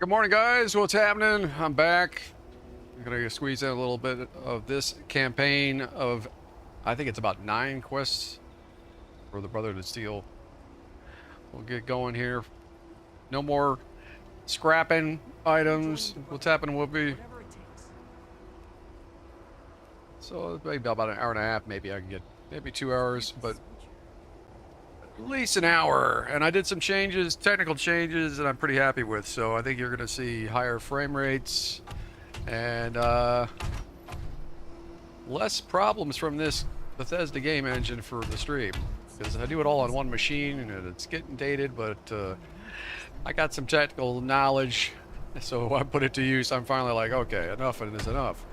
Good morning, guys. What's happening? I'm back. I'm gonna squeeze in a little bit of this campaign of, I think it's about 9 quests for the Brotherhood Steel. We'll get going here. No more scrapping items. What's happening, Whoopi? So maybe about an hour and a half. Maybe I can get maybe 2 hours, but at least an hour. And I did some changes, technical changes, that I'm pretty happy with. So I think you're gonna see higher frame rates and less problems from this Bethesda game engine for the stream, because I do it all on one machine and it's getting dated, but I got some technical knowledge, so I put it to use. I'm finally like, okay, enough is enough.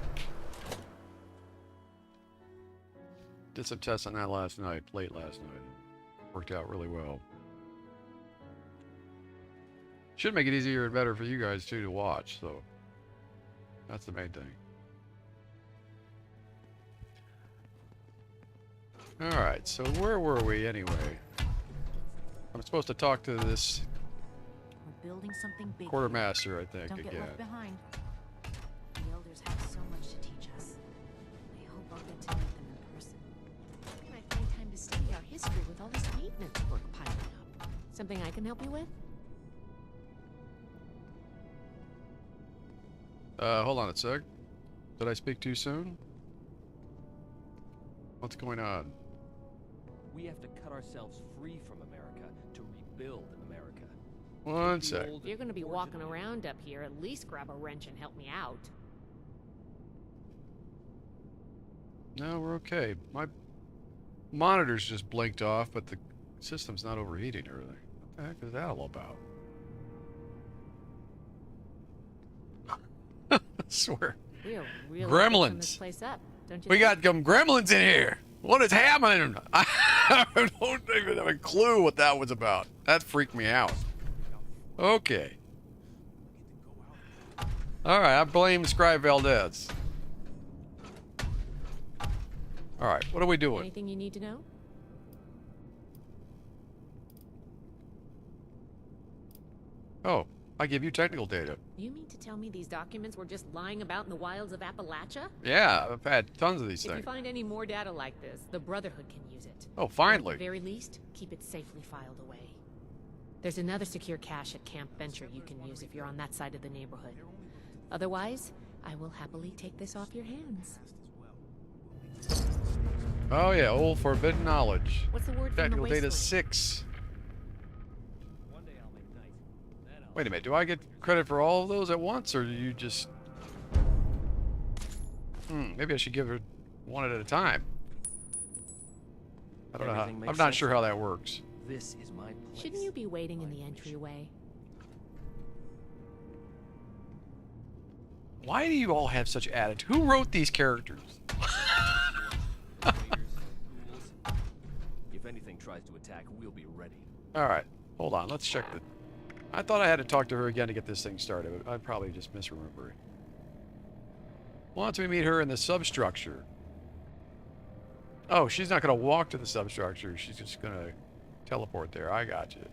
Did some tests on that last night, late last night. Worked out really well. Should make it easier and better for you guys too to watch, so that's the main thing. Alright, so where were we anyway? I'm supposed to talk to this building something big quartermaster, I think, Don't get again. left behind. The elders have so much to teach us. I hope I'll get to meet them in person. Where can I find time to study our history with all this maintenance work piling up? Something I can help you with? Hold on a sec. Did I speak too soon? What's going on? We have to cut ourselves free from America to rebuild America. One sec. If you're going to be walking around up here, at least grab a wrench and help me out. No, we're okay. My monitor's just blinked off, but the system's not overheating or anything. What the heck is that all about? I swear. We are really Gremlins. fixing this place up, don't you We think? got some gremlins in here. What is happening? I don't even have a clue what that was about. That freaked me out. Okay. Alright, I blame Scribe Valdez. Alright, what are we doing? Anything you need to know? Oh, I give you technical data. You mean to tell me these documents were just lying about in the wilds of Appalachia? Yeah, I've had tons of these If you things. find any more data like this, the Brotherhood can use it. Oh, Or at finally. the very least, keep it safely filed away. There's another secure cache at Camp Venture you can use if you're on that side of the neighborhood. Otherwise, I will happily take this off your hands. Oh yeah, old forbidden knowledge. What's the word from the Technical data wasteland? 6. One day I'll make night. Then I'll Wait a minute, do I get credit for all of those at once, or do you just... maybe I should give it one at a time. I don't know how... Everything makes I'm not sense. sure how that works. This is my place. Shouldn't you be waiting in the entryway? Why do you all have such attitude? Who wrote these characters? If anything tries to attack, we'll be ready. Alright, hold on, let's check the... I thought I had to talk to her again to get this thing started, but I'm probably just misremembering. Wants me to meet her in the substructure. Oh, she's not going to walk to the substructure. She's just going to teleport there. I got you.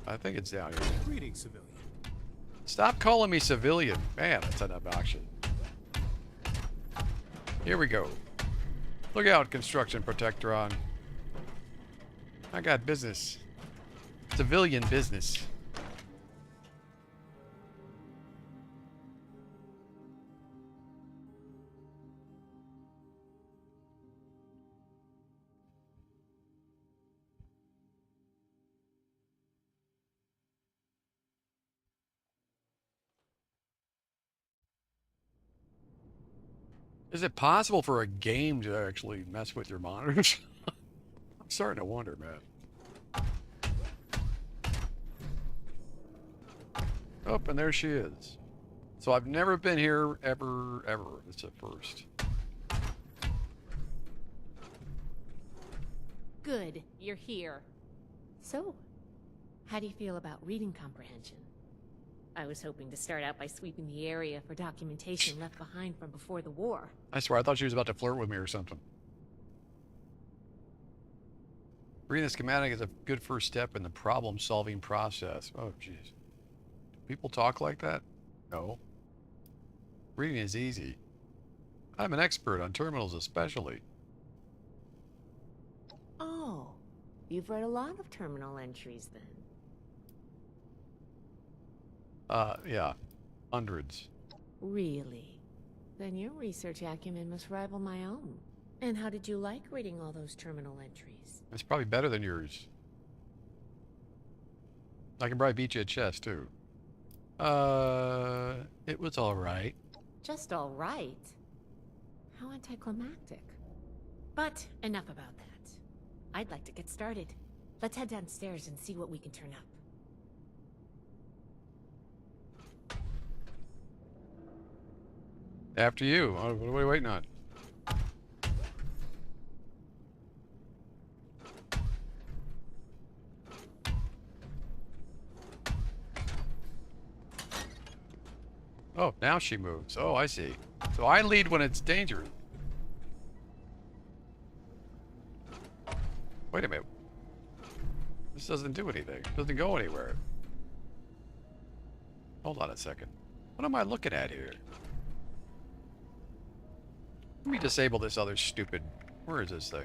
I think it's down here. Greetings, civilian. Stop calling me civilian. Man, that's an obnoxious. Here we go. Look out, Construction Protectron. I got business. Civilian business. Is it possible for a game to actually mess with your monitors? I'm starting to wonder, man. Oh, and there she is. So I've never been here ever. It's a first. Good, you're here. So, how do you feel about reading comprehension? I was hoping to start out by sweeping the area for documentation left behind from before the war. I swear, I thought she was about to flirt with me or something. Reading the schematic is a good first step in the problem-solving process. Oh, jeez. People talk like that? No. Reading is easy. I'm an expert on terminals especially. Oh, you've read a lot of terminal entries then. Yeah. Hundreds. Really? Then your research acumen must rival my own. And how did you like reading all those terminal entries? It's probably better than yours. I can probably beat you at chess, too. It was alright. Just all right. How anticlimactic. But enough about that. I'd like to get started. Let's head downstairs and see what we can turn up. After you. Oh, what are we waiting on? Oh, now she moves. Oh, I see. So I lead when it's dangerous. Wait a minute. This doesn't do anything. It doesn't go anywhere. Hold on a second. What am I looking at here? Let me disable this other stupid... Where is this thing?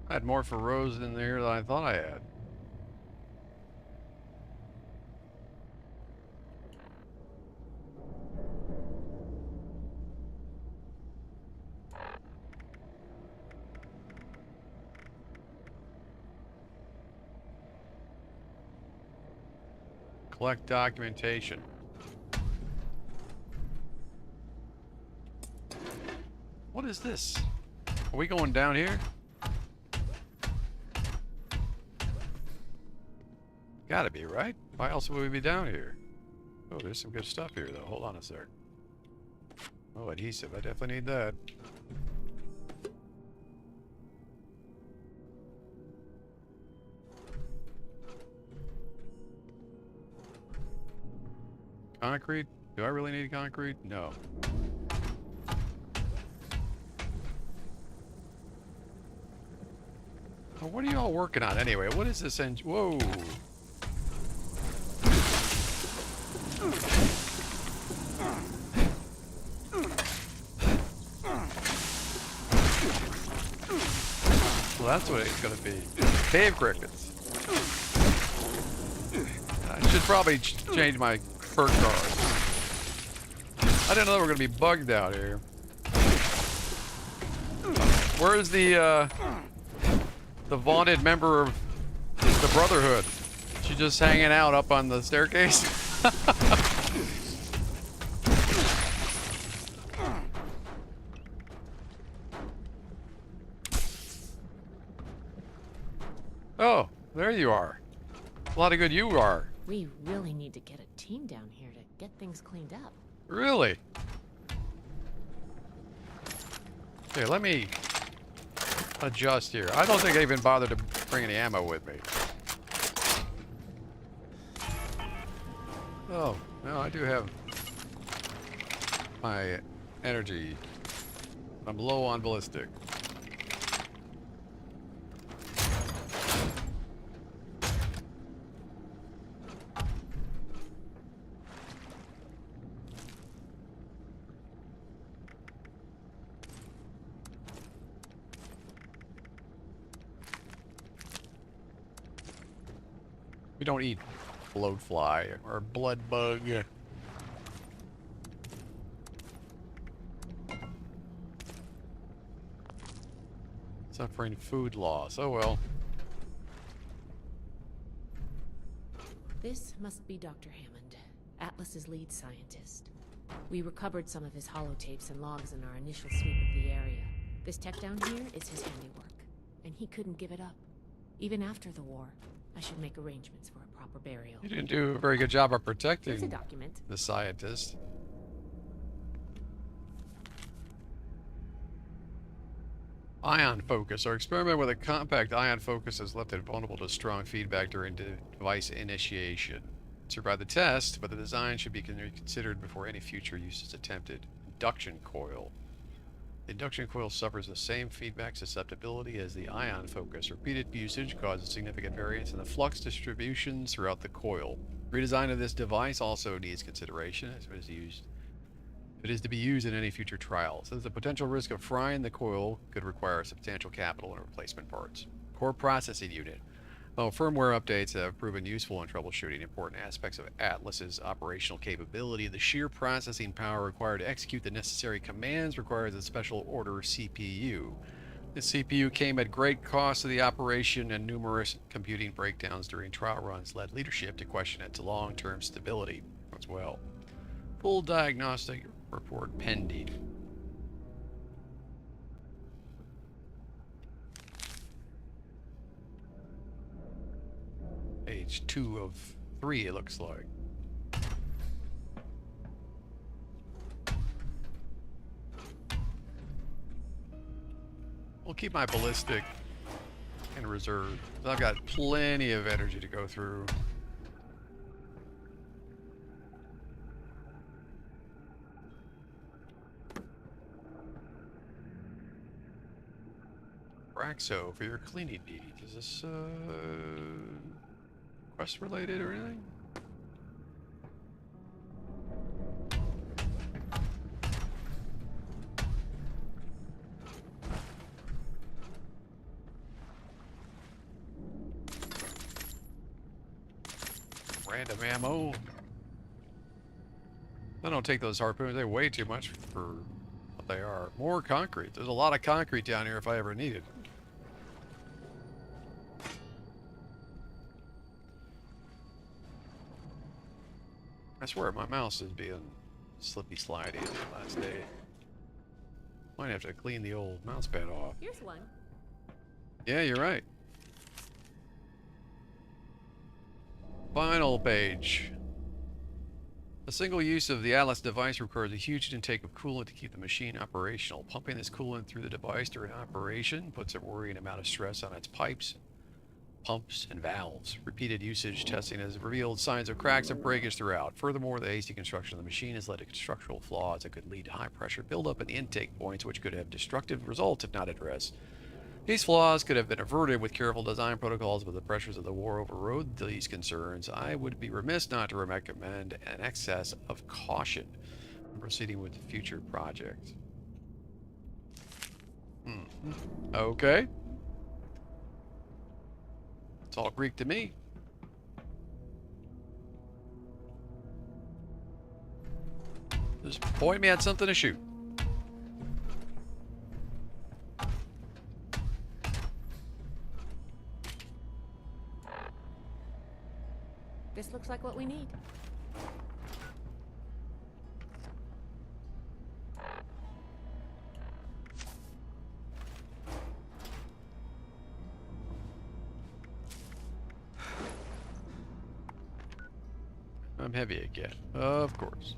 I had more for Rose in there than I thought I had. Collect documentation. What is this? Are we going down here? Gotta be, right? Why else would we be down here? Oh, there's some good stuff here, though. Hold on a sec. Oh, adhesive. I definitely need that. Concrete? Do I really need concrete? No. Oh, what are you all working on anyway? What is this engine? Whoa! Well, that's what it's gonna be. Cave crickets. I should probably change my fur card. I didn't know they were gonna be bugged out here. Where's the vaunted member of the Brotherhood? She just hanging out up on the staircase? Oh, there you are. A lot of good you are. We really need to get a team down here to get things cleaned up. Really? Okay, let me adjust here. I don't think I even bothered to bring any ammo with me. Oh, no, I do have my energy. I'm low on ballistic. We don't eat bloatfly or blood bug. Suffering food loss. Oh well. This must be Dr. Hammond, Atlas's lead scientist. We recovered some of his holotapes and logs in our initial sweep of the area. This tech down here is his handiwork, and he couldn't give it up. Even after the war, I should make arrangements for a proper burial. You didn't do a very good job of Here's a protecting document. the scientist. Ion focus. Our experiment with a compact ion focus has left it vulnerable to strong feedback during device initiation. It survived the test, but the design should be reconsidered before any future use is attempted. Induction coil. The induction coil suffers the same feedback susceptibility as the ion focus. Repeated usage causes significant variance in the flux distributions throughout the coil. Redesign of this device also needs consideration as it is to be used in any future trials. There's a potential risk of frying the coil could require substantial capital and replacement parts. Core processing unit. While firmware updates have proven useful in troubleshooting important aspects of Atlas's operational capability, the sheer processing power required to execute the necessary commands requires a special order CPU. The CPU came at great cost to the operation, and numerous computing breakdowns during trial runs led leadership to question its long-term stability as well. Full diagnostic report pending. Page 2 of 3, it looks like. We'll keep my ballistic in reserve. I've got plenty of energy to go through. Braxo for your cleaning needs. Is this quest related or anything? Random ammo. I don't take those harpoons. They weigh too much for what they are. More concrete. There's a lot of concrete down here if I ever need it. I swear my mouse is being slippy slidey the last day. Might have to clean the old mouse pad off. Here's one. Yeah, you're right. Final page. A single use of the Atlas device requires a huge intake of coolant to keep the machine operational. Pumping this coolant through the device during operation puts a worrying amount of stress on its pipes, pumps, and valves. Repeated usage testing has revealed signs of cracks and breakage throughout. Furthermore, the hasty construction of the machine has led to structural flaws that could lead to high pressure buildup in the intake points, which could have destructive results if not addressed. These flaws could have been averted with careful design protocols, but the pressures of the war overrode these concerns. I would be remiss not to recommend an excess of caution in proceeding with future projects. Okay. It's all Greek to me. Just point me at something to shoot. This looks like what we need. I'm heavy again, of course.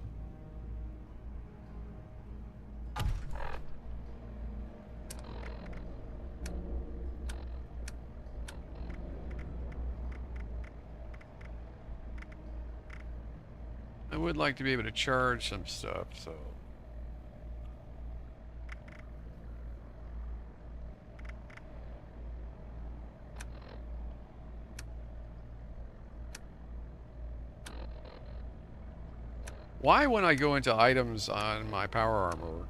I would like to be able to charge some stuff, so... Why, when I go into items on my power armor,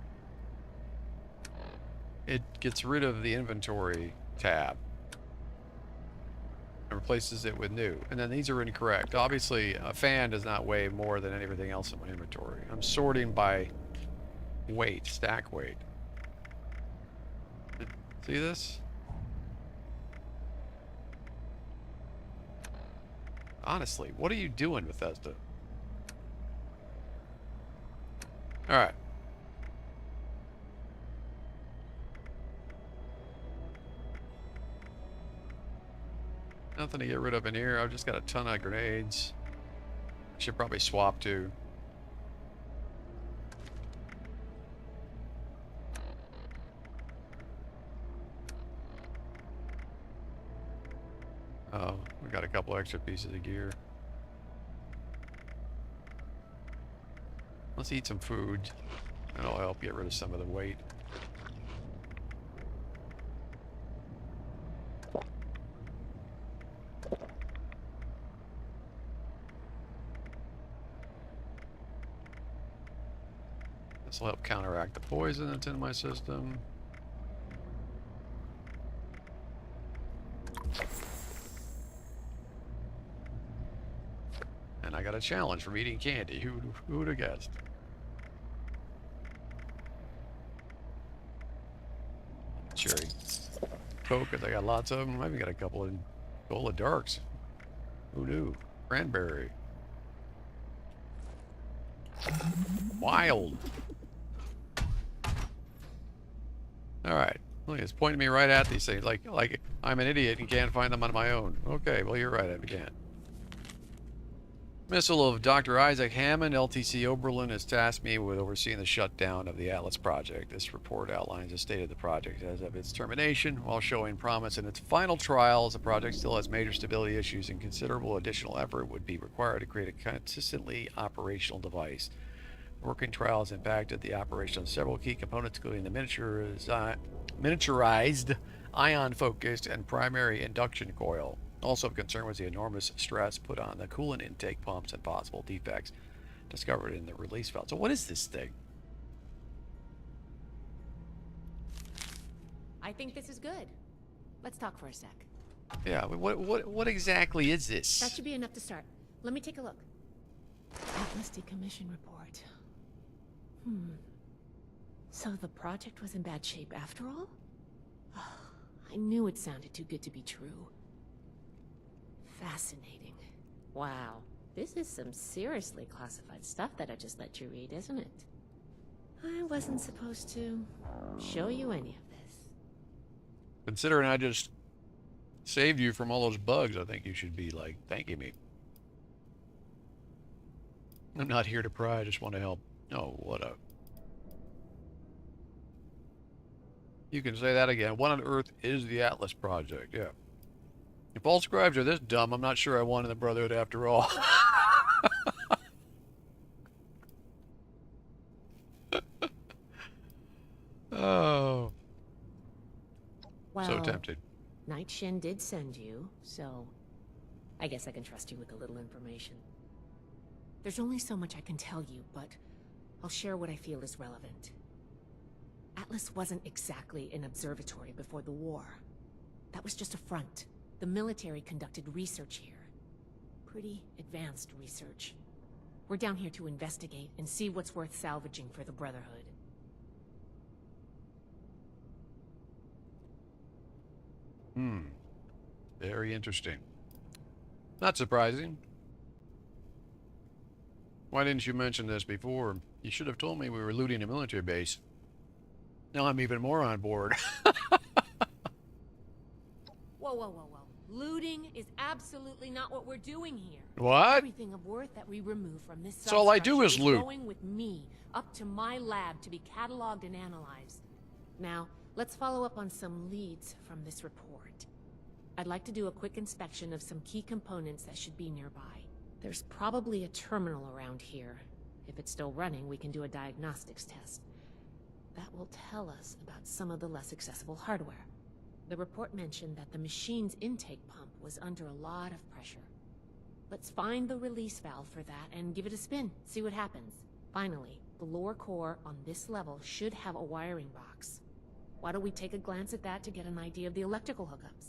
it gets rid of the inventory tab and replaces it with new? And then these are incorrect. Obviously, a fan does not weigh more than everything else in my inventory. I'm sorting by weight, stack weight. See this? Honestly, what are you doing, Bethesda? Alright. Nothing to get rid of in here. I've just got a ton of grenades. Should probably swap too. Oh, we got a couple extra pieces of gear. Let's eat some food. That'll help get rid of some of the weight. This will help counteract the poison that's in my system. And I got a challenge from eating candy. Who would have guessed? Cherry Coke, I got lots of them. I even got a couple of Cola Darks. Who knew? Cranberry. Wild. Alright. Look, it's pointing me right at these things. Like I'm an idiot and can't find them on my own. Okay, well, you're right, I can't. Missile of Dr. Isaac Hammond, LTC Oberlin, has tasked me with overseeing the shutdown of the Atlas project. This report outlines the state of the project as of its termination. While showing promise in its final trials, the project still has major stability issues and considerable additional effort would be required to create a consistently operational device. Working trials impacted the operation of several key components, including the miniaturized, ion-focused, and primary induction coil. Also of concern was the enormous stress put on the coolant intake pumps and possible defects discovered in the release valve. So what is this thing? I think this is good. Let's talk for a sec. Yeah, what exactly is this? That should be enough to start. Let me take a look. Atlas decommission report. So the project was in bad shape after all? I knew it sounded too good to be true. Fascinating. Wow. This is some seriously classified stuff that I just let you read, isn't it? I wasn't supposed to show you any of this. Considering I just saved you from all those bugs, I think you should be, like, thanking me. I'm not here to pry, I just want to help. Oh, what a... You can say that again. What on earth is the Atlas Project? Yeah. If all scribes are this dumb, I'm not sure I wanted the Brotherhood after all. Oh. Well, So tempted. Night Shin did send you, so I guess I can trust you with a little information. There's only so much I can tell you, but I'll share what I feel is relevant. Atlas wasn't exactly an observatory before the war. That was just a front. The military conducted research here. Pretty advanced research. We're down here to investigate and see what's worth salvaging for the Brotherhood. Very interesting. Not surprising. Why didn't you mention this before? You should have told me we were looting a military base. Now I'm even more on board. Whoa. Looting is absolutely not what we're doing here. What? Everything of worth that we remove from this So all I do is loot. going with me up to my lab to be cataloged and analyzed. Now, let's follow up on some leads from this report. I'd like to do a quick inspection of some key components that should be nearby. There's probably a terminal around here. If it's still running, we can do a diagnostics test. That will tell us about some of the less accessible hardware. The report mentioned that the machine's intake pump was under a lot of pressure. Let's find the release valve for that and give it a spin, see what happens. Finally, the lower core on this level should have a wiring box. Why don't we take a glance at that to get an idea of the electrical hookups?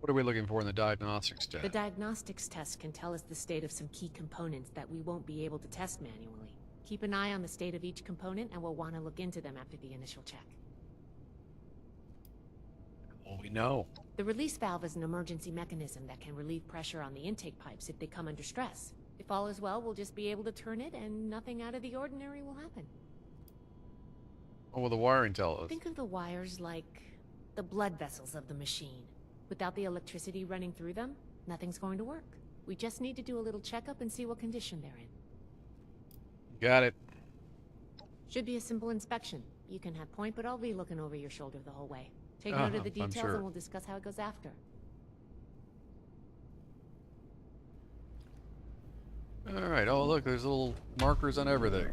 What are we looking for in the diagnostics test? The diagnostics test can tell us the state of some key components that we won't be able to test manually. Keep an eye on the state of each component and we'll want to look into them after the initial check. Oh, all we know. The release valve is an emergency mechanism that can relieve pressure on the intake pipes if they come under stress. If all is well, we'll just be able to turn it and nothing out of the ordinary will happen. What will the wiring tell us? Think of the wires like the blood vessels of the machine. Without the electricity running through them, nothing's going to work. We just need to do a little checkup and see what condition they're in. Got it. Should be a simple inspection. You can have point, but I'll be looking over your shoulder the whole way. Take note of the I'm details sure. and we'll discuss how it goes after. Alright, oh look, there's little markers on everything.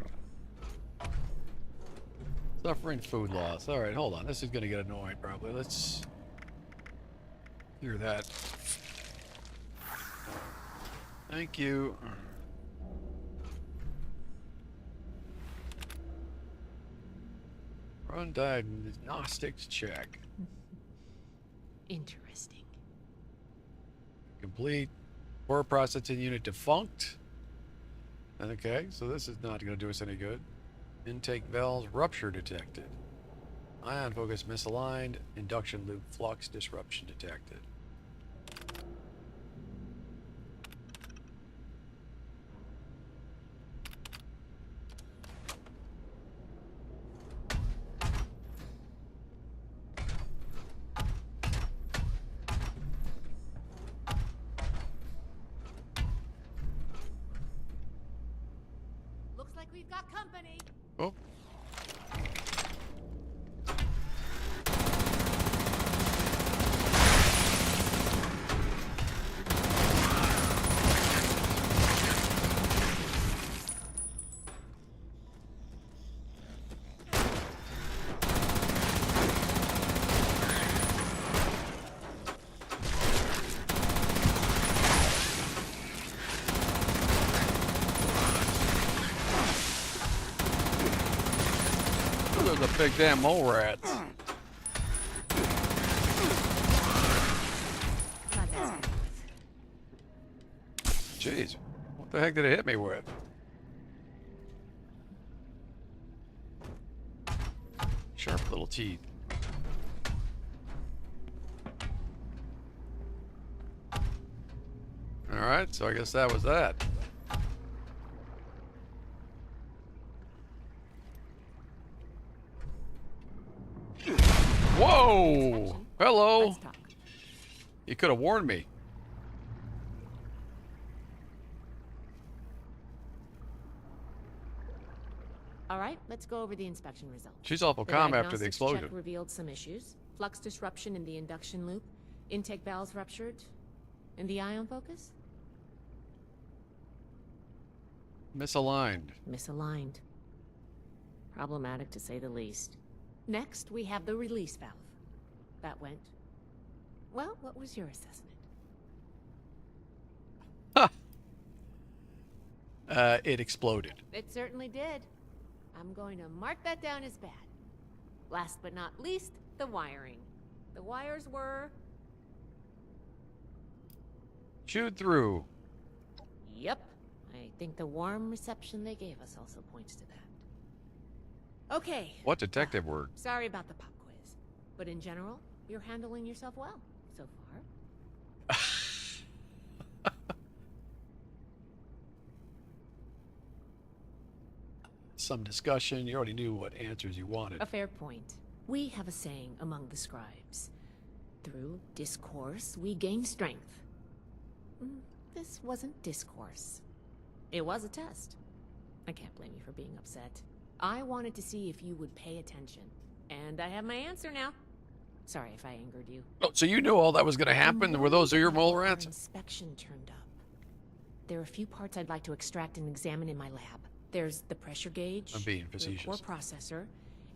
Suffering food loss. Alright, hold on. This is gonna get annoying probably. Let's clear that. Thank you. Run diagnostics check. Interesting. Complete. Core processing unit defunct. Okay, so this is not going to do us any good. Intake valves rupture detected. Ion focus misaligned. Induction loop flux disruption detected. Looks like we've got company. Oh. Those are big damn mole rats. Not that Jeez. What the heck did it hit me with? Sharp little teeth. Alright, so I guess that was that. Whoa! Hello! Let's talk. You could have warned me. All right, let's go over the inspection results. She's awful The calm after the diagnostics check explosion. revealed some issues. Flux disruption in the induction loop, intake valves ruptured, and the ion focus? Misaligned. Misaligned. Problematic to say the least. Next, we have the release valve. That went... Well, what was your assessment? It exploded. It certainly did. I'm going to mark that down as bad. Last but not least, the wiring. The wires were... Chewed through. Yep. I think the warm reception they gave us also points to that. Okay. What detective work? Sorry about the pop quiz. But in general, you're handling yourself well so far. Some discussion. You already knew what answers you wanted. A fair point. We have a saying among the scribes. Through discourse, we gain strength. This wasn't discourse. It was a test. I can't blame you for being upset. I wanted to see if you would pay attention. And I have my answer now. Sorry if I angered you. Oh, so you knew all that was going to happen? Were those your mole rats? Inspection turned up. There are a few parts I'd like to extract and examine in my lab. There's the pressure gauge, I'm being the facetious. core processor,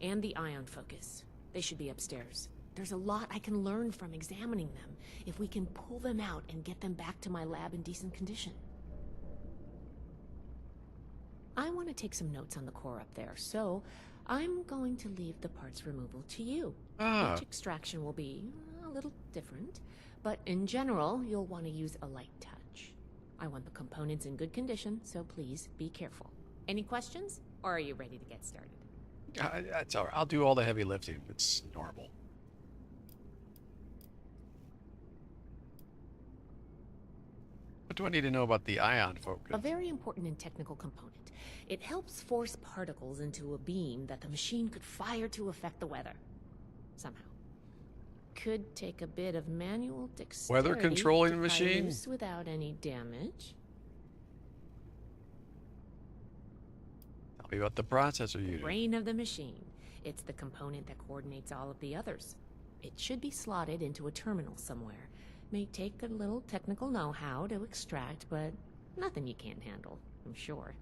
and the ion focus. They should be upstairs. There's a lot I can learn from examining them if we can pull them out and get them back to my lab in decent condition. I want to take some notes on the core up there, so I'm going to leave the parts removal to you. Ah. Each extraction will be a little different, but in general, you'll want to use a light touch. I want the components in good condition, so please be careful. Any questions, or are you ready to get started? That's all right. I'll do all the heavy lifting. It's normal. What do I need to know about the ion focus? A very important and technical component. It helps force particles into a beam that the machine could fire to affect the weather. Somehow. Could take a bit of manual dexterity Weather controlling to pry machine? loose without any damage. Tell me about the processor unit. Brain of the machine. It's the component that coordinates all of the others. It should be slotted into a terminal somewhere. May take a little technical know-how to extract, but nothing you can't handle, I'm sure.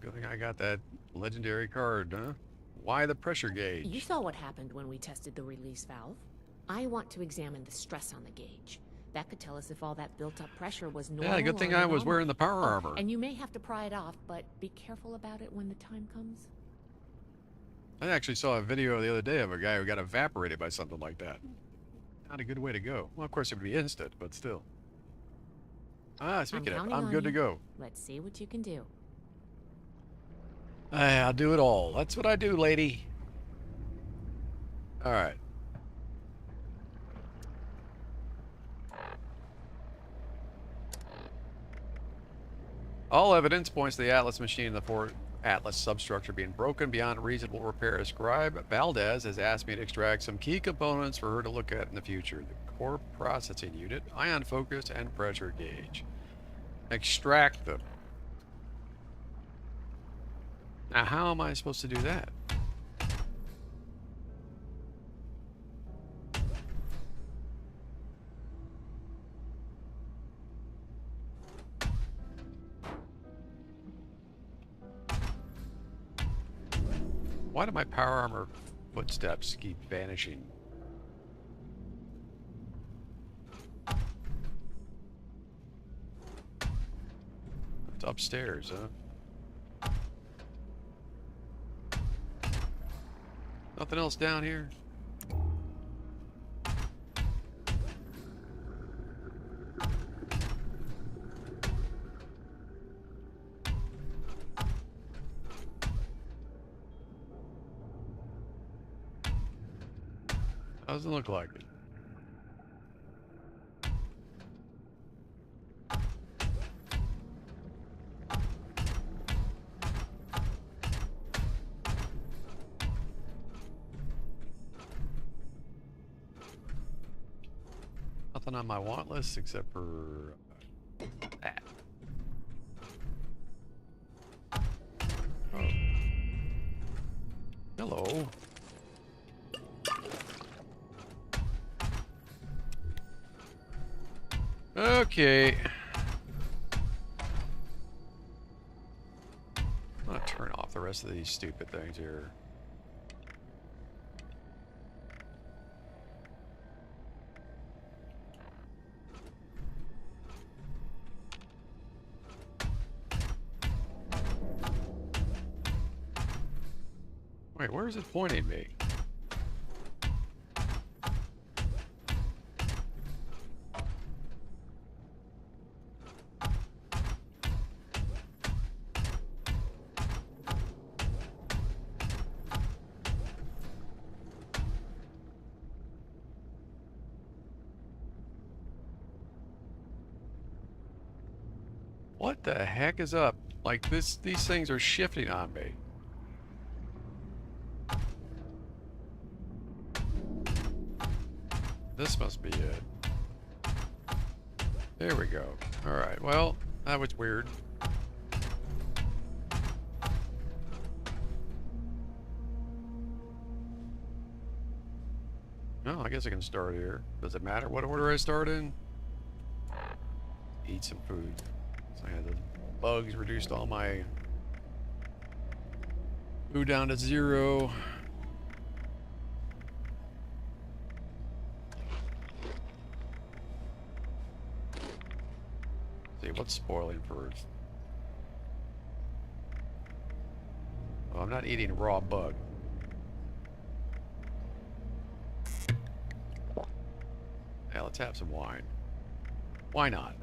Good thing I got that legendary card, huh? Why the pressure gauge? You saw what happened when we tested the release valve. I want to examine the stress on the gauge. That could tell us if all that built-up pressure was normal. Yeah, good thing or I was abnormal. wearing the power armor. And you may have to pry it off, but be careful about it when the time comes. I actually saw a video the other day of a guy who got evaporated by something like that. Not a good way to go. Well, of course, it would be instant, but still. Ah, speaking of, I'm good to go. Let's see what you can do. I'll do it all. That's what I do, lady. All right. All evidence points to the Atlas machine and the Fort Atlas substructure being broken beyond reasonable repair. Scribe Valdez has asked me to extract some key components for her to look at in the future. The core processing unit, ion focus, and pressure gauge. Extract them. Now, how am I supposed to do that? Why do my power armor footsteps keep vanishing? It's upstairs, huh? Nothing else down here? Doesn't look like it. Nothing on my want list except for that. Oh. Hello. Okay. I'm gonna turn off the rest of these stupid things here. Wait, where is it pointing me? What the heck is up? Like these things are shifting on me. This must be it. There we go. Alright, well, that was weird. No, I guess I can start here. Does it matter what order I start in? Eat some food. So I had the bugs reduced all my food down to 0. See what's spoiling first. Well, I'm not eating raw bug. Yeah, let's have some wine. Why not?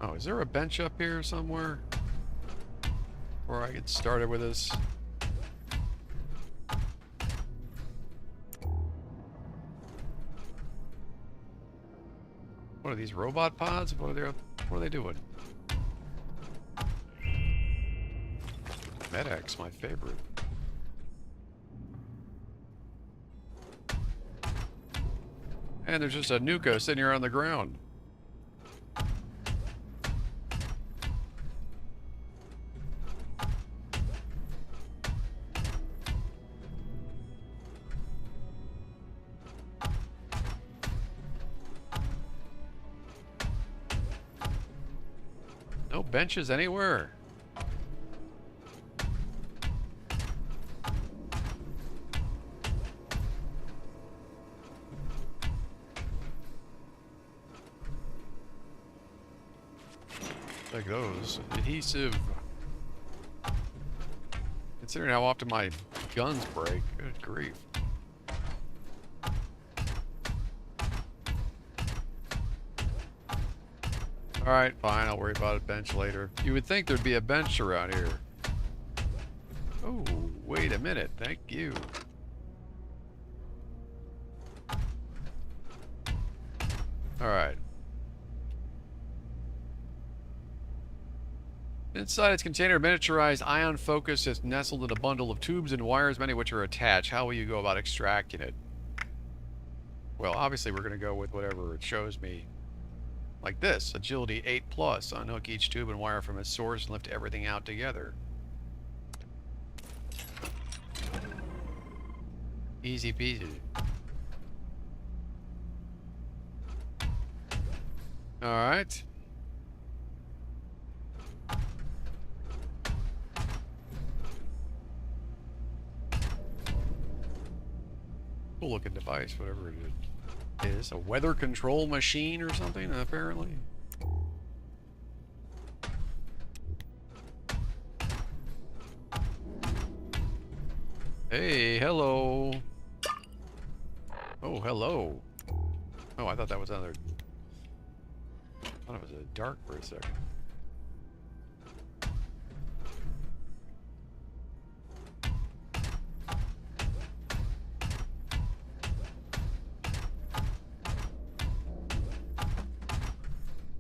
Oh, is there a bench up here somewhere? Before I get started with this. What are these robot pods? What are they doing? Medx, my favorite. And there's just a Nuka sitting here on the ground. No benches anywhere. Like those. Adhesive. Considering how often my guns break. Good grief. Alright, fine. I'll worry about a bench later. You would think there'd be a bench around here. Oh, wait a minute. Thank you. Alright. Inside its container, a miniaturized ion focus is nestled in a bundle of tubes and wires, many of which are attached. How will you go about extracting it? Well, obviously we're going to go with whatever it shows me. Like this, agility 8+. Unhook each tube and wire from its source and lift everything out together. Easy peasy. Alright. Cool looking device, whatever it is. A weather control machine or something, apparently. Hey, hello. Oh, hello. Oh, I thought that was another... I thought it was a dark for a second.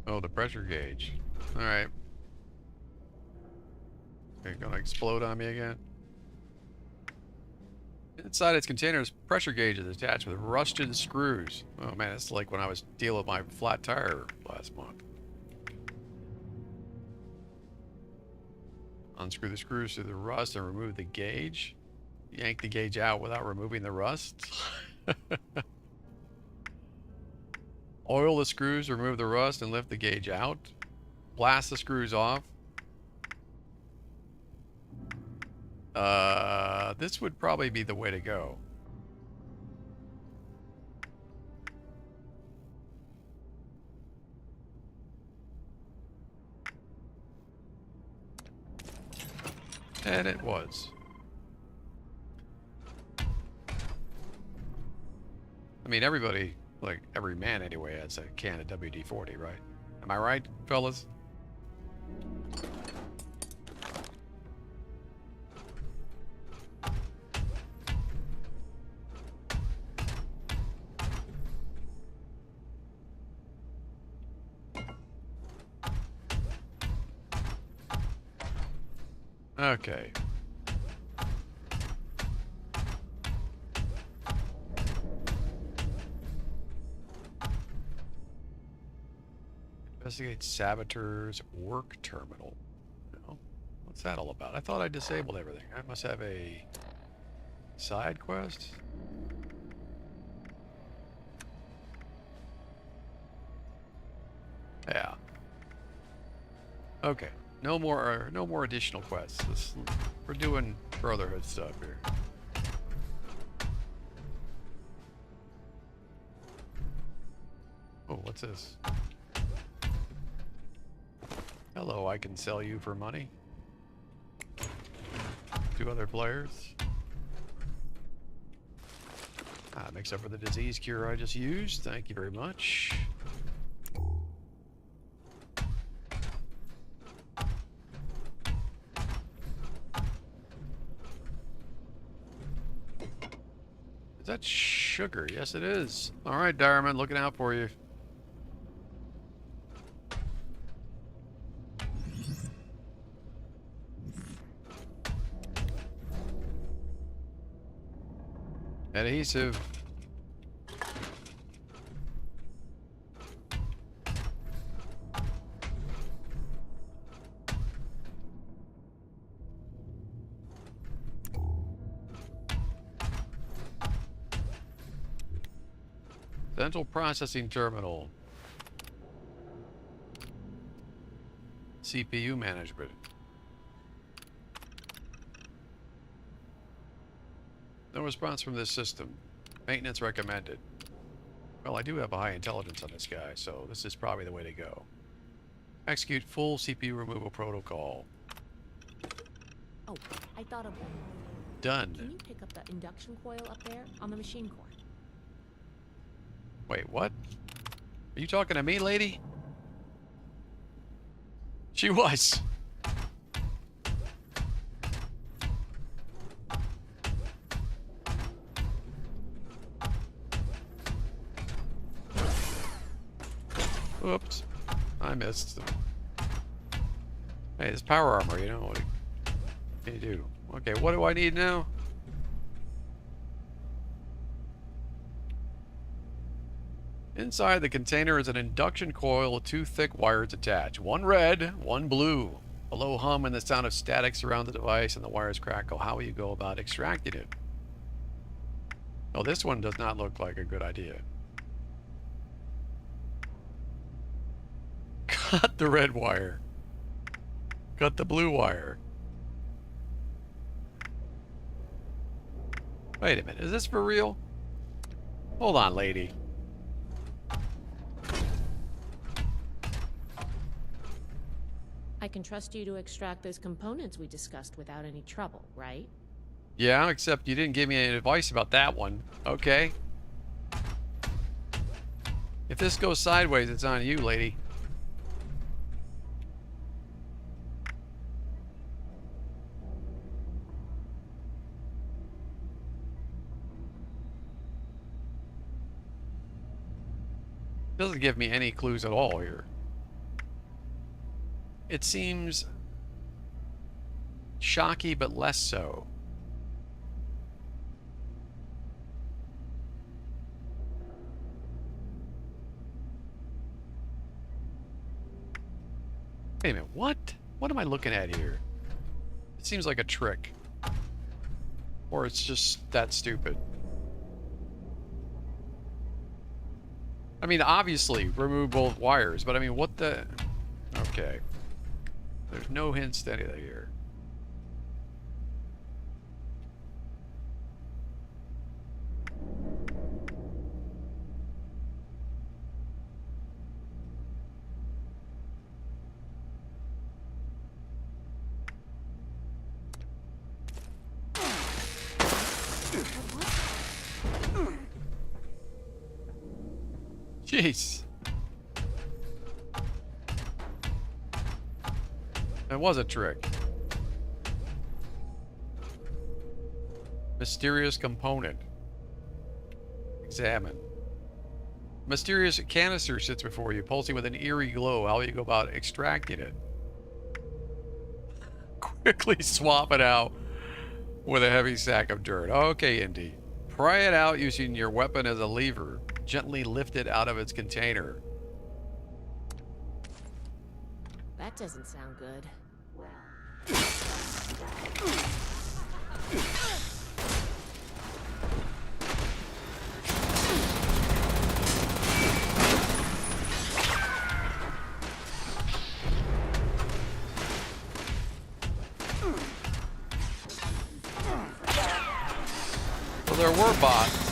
Oh, the pressure gauge. Alright. Okay, gonna explode on me again. Inside its container, pressure gauge is attached with rusted screws. Oh man, it's like when I was dealing with my flat tire last month. Unscrew the screws through the rust and remove the gauge. Yank the gauge out without removing the rust. Oil the screws, remove the rust, and lift the gauge out. Blast the screws off. This would probably be the way to go. And it was. I mean, everybody, like every man anyway, has a can of WD-40, right? Am I right, fellas? Okay. Investigate Saboteur's work terminal. No? What's that all about? I thought I disabled everything. I must have a side quest? Yeah. Okay. No more additional quests. We're doing Brotherhood stuff here. Oh, what's this? Hello, I can sell you for money. 2 other players. Makes up for the disease cure I just used. Thank you very much. Is that sugar? Yes, it is. All right, Diamond, looking out for you. Adhesive. Central processing terminal. CPU management. No response from this system. Maintenance recommended. Well, I do have a high intelligence on this guy, so this is probably the way to go. Execute full CPU removal protocol. Oh, I thought of one. Done. Can you pick up the induction coil up there on the machine core? Wait, what? Are you talking to me, lady? She was. Oops. I missed. Hey, it's power armor, you know. What can you do? Okay, what do I need now? Inside the container is an induction coil with 2 thick wires attached. One red, one blue. A low hum and the sound of static surround the device and the wires crackle. How will you go about extracting it? Oh, this one does not look like a good idea. Cut the red wire. Cut the blue wire. Wait a minute, is this for real? Hold on, lady. I can trust you to extract those components we discussed without any trouble, right? Yeah, except you didn't give me any advice about that one. Okay. If this goes sideways, it's on you, lady. Doesn't give me any clues at all here. It seems shocky, but less so. Wait a minute, what? What am I looking at here? It seems like a trick. Or it's just that stupid. I mean, obviously, remove both wires, but I mean, what the... Okay. There's no hints to anything here. Jeez. That was a trick. Mysterious component. Examine. Mysterious canister sits before you, pulsing with an eerie glow. How will you go about extracting it? Quickly swap it out with a heavy sack of dirt. Okay, Indy. Pry it out using your weapon as a lever. Gently lift it out of its container. That doesn't sound good. Well, there were bots.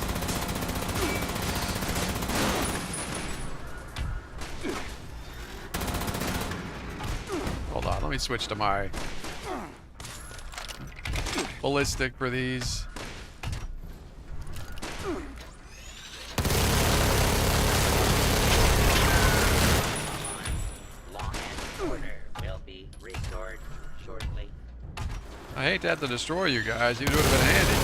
Hold on, let me switch to my ballistic for these. Law and order will be restored shortly. I hate to have to destroy you guys. It would have been handy.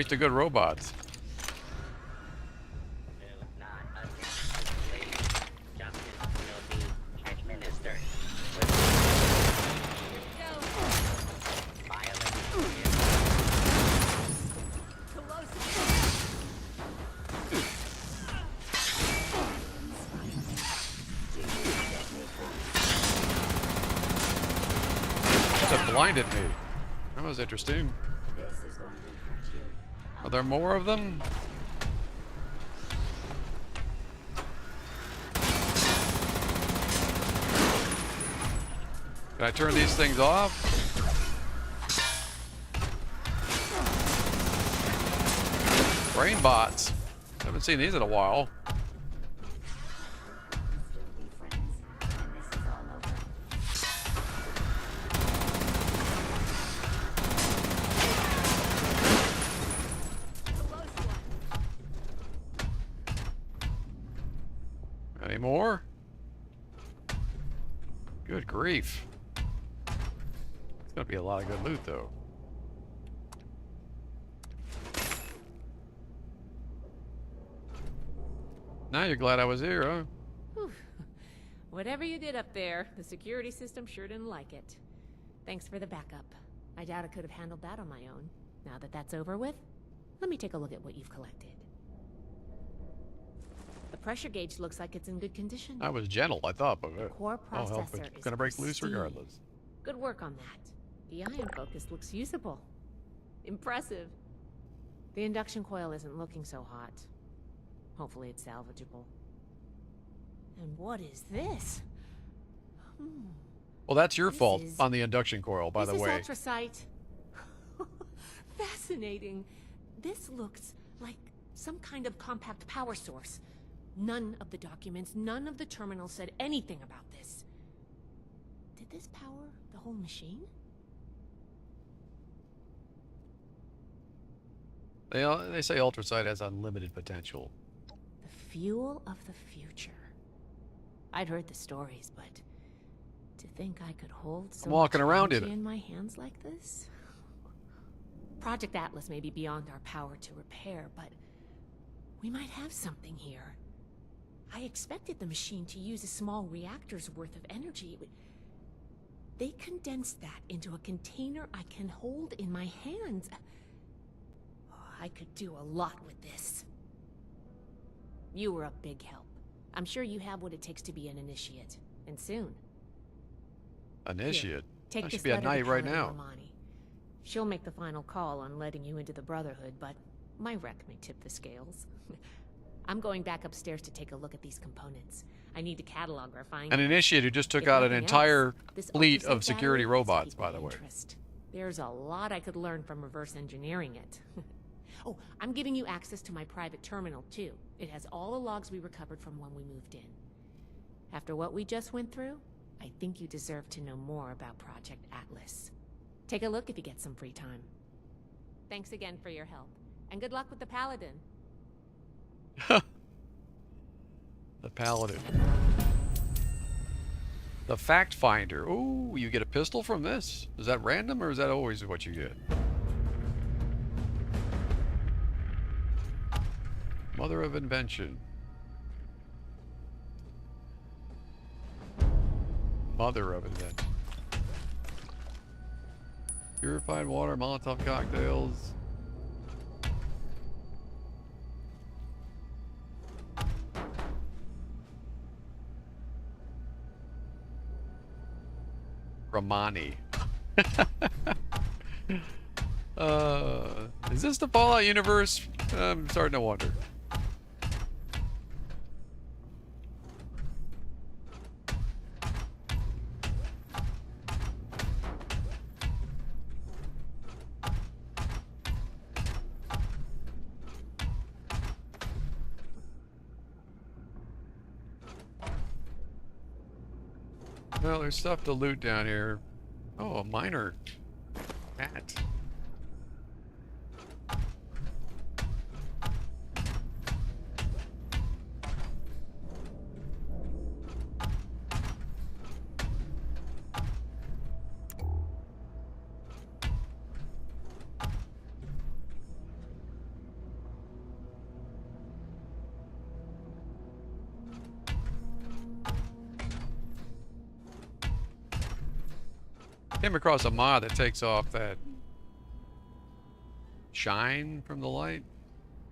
to good robots. Do not attempt to flee. Justice will be administered. Violence is That blinded me. That was interesting. Are there more of them? Can I turn these things off? Brain bots. Haven't seen these in a while. Any more? Good grief. It's gonna be a lot of good loot, though. Now you're glad I was here, huh? Whew. Whatever you did up there, the security system sure didn't like it. Thanks for the backup. I doubt I could have handled that on my own. Now that that's over with, let me take a look at what you've collected. The pressure gauge looks like it's in good condition. I was gentle, I thought, but Core oh hell, processor it's is gonna break loose pristine. regardless. Good work on that. The ion focus looks usable. Impressive. The induction coil isn't looking so hot. Hopefully it's salvageable. And what is this? Well, that's your This fault is- on the induction coil, by the way. This is ultrasight. Fascinating. This looks like some kind of compact power source. None of the documents, none of the terminals said anything about this. Did this power the whole machine? They say ultrasight has unlimited potential. The fuel of the future. I'd heard the stories, but to think I could hold so I'm walking much around in energy it. in my hands like this? Project Atlas may be beyond our power to repair, but we might have something here. I expected the machine to use a small reactor's worth of energy. But they condensed that into a container I can hold in my hands. Oh, I could do a lot with this. You were a big help. I'm sure you have what it takes to be an initiate, and soon. Initiate. Take I this should be a letter to knight right Paladin now. Romani. She'll make the final call on letting you into the Brotherhood, but my wreck may tip the scales. I'm going back upstairs to take a look at these components. I need to catalog our findings. An initiate who just took If out an nothing entire else, this fleet ultrasight of security battery has robots, piqued by my the way. interest. There's a lot I could learn from reverse engineering it. Oh, I'm giving you access to my private terminal, too. It has all the logs we recovered from when we moved in. After what we just went through, I think you deserve to know more about Project Atlas. Take a look if you get some free time. Thanks again for your help, and good luck with the Paladin. The Paladin. The Fact Finder. Oh, you get a pistol from this? Is that random or is that always what you get? Mother of Invention. Mother of Invention. Purified water, Molotov cocktails. Romani. Is this the Fallout universe? I'm starting to wonder. Well, there's stuff to loot down here. Oh, a miner hat. Came across a mod that takes off that shine from the light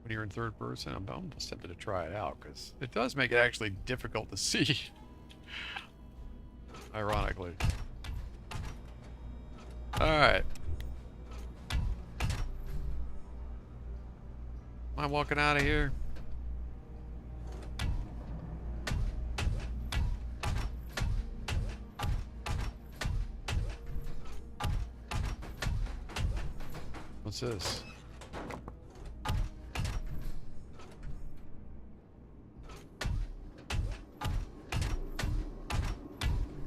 when you're in third person. I'm almost tempted to try it out because it does make it actually difficult to see. Ironically. Alright. Am I walking out of here? What's this?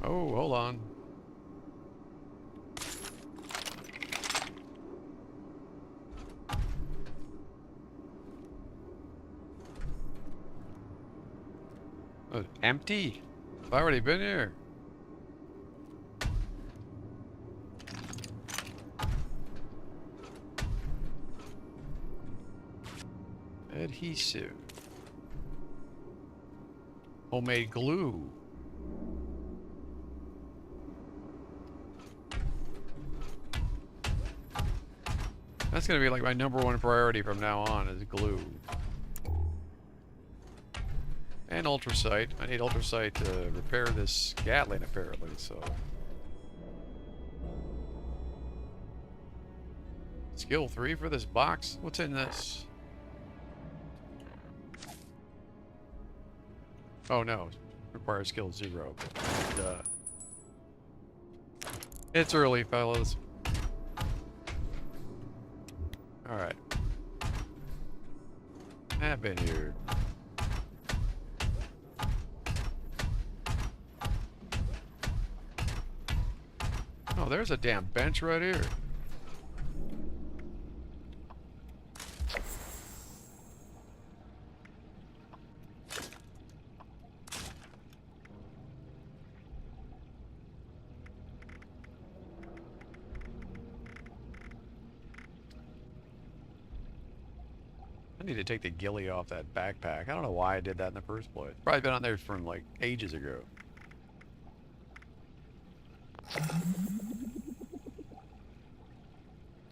Oh, hold on. Oh, empty? I've already been here. Adhesive. Homemade glue. That's gonna be like my #1 priority from now on is glue. And ultrasight. I need ultrasight to repair this Gatling apparently, so. Skill 3 for this box? What's in this? Oh no, requires skill 0. Duh. It's early, fellas. Alright. I've been here. Oh, there's a damn bench right here. I need to take the ghillie off that backpack. I don't know why I did that in the first place. Probably been on there from like ages ago.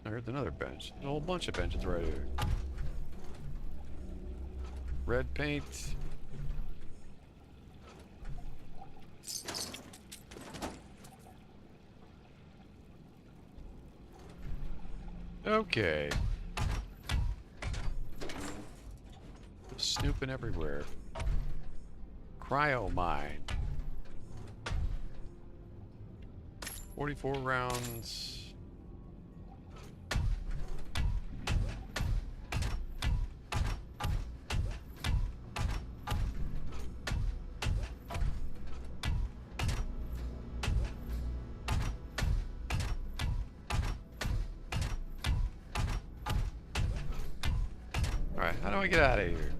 There's another bench. There's a whole bunch of benches right here. Red paint. Okay. Snooping everywhere. Cryo mine. 44 rounds. Alright, how do I get out of here?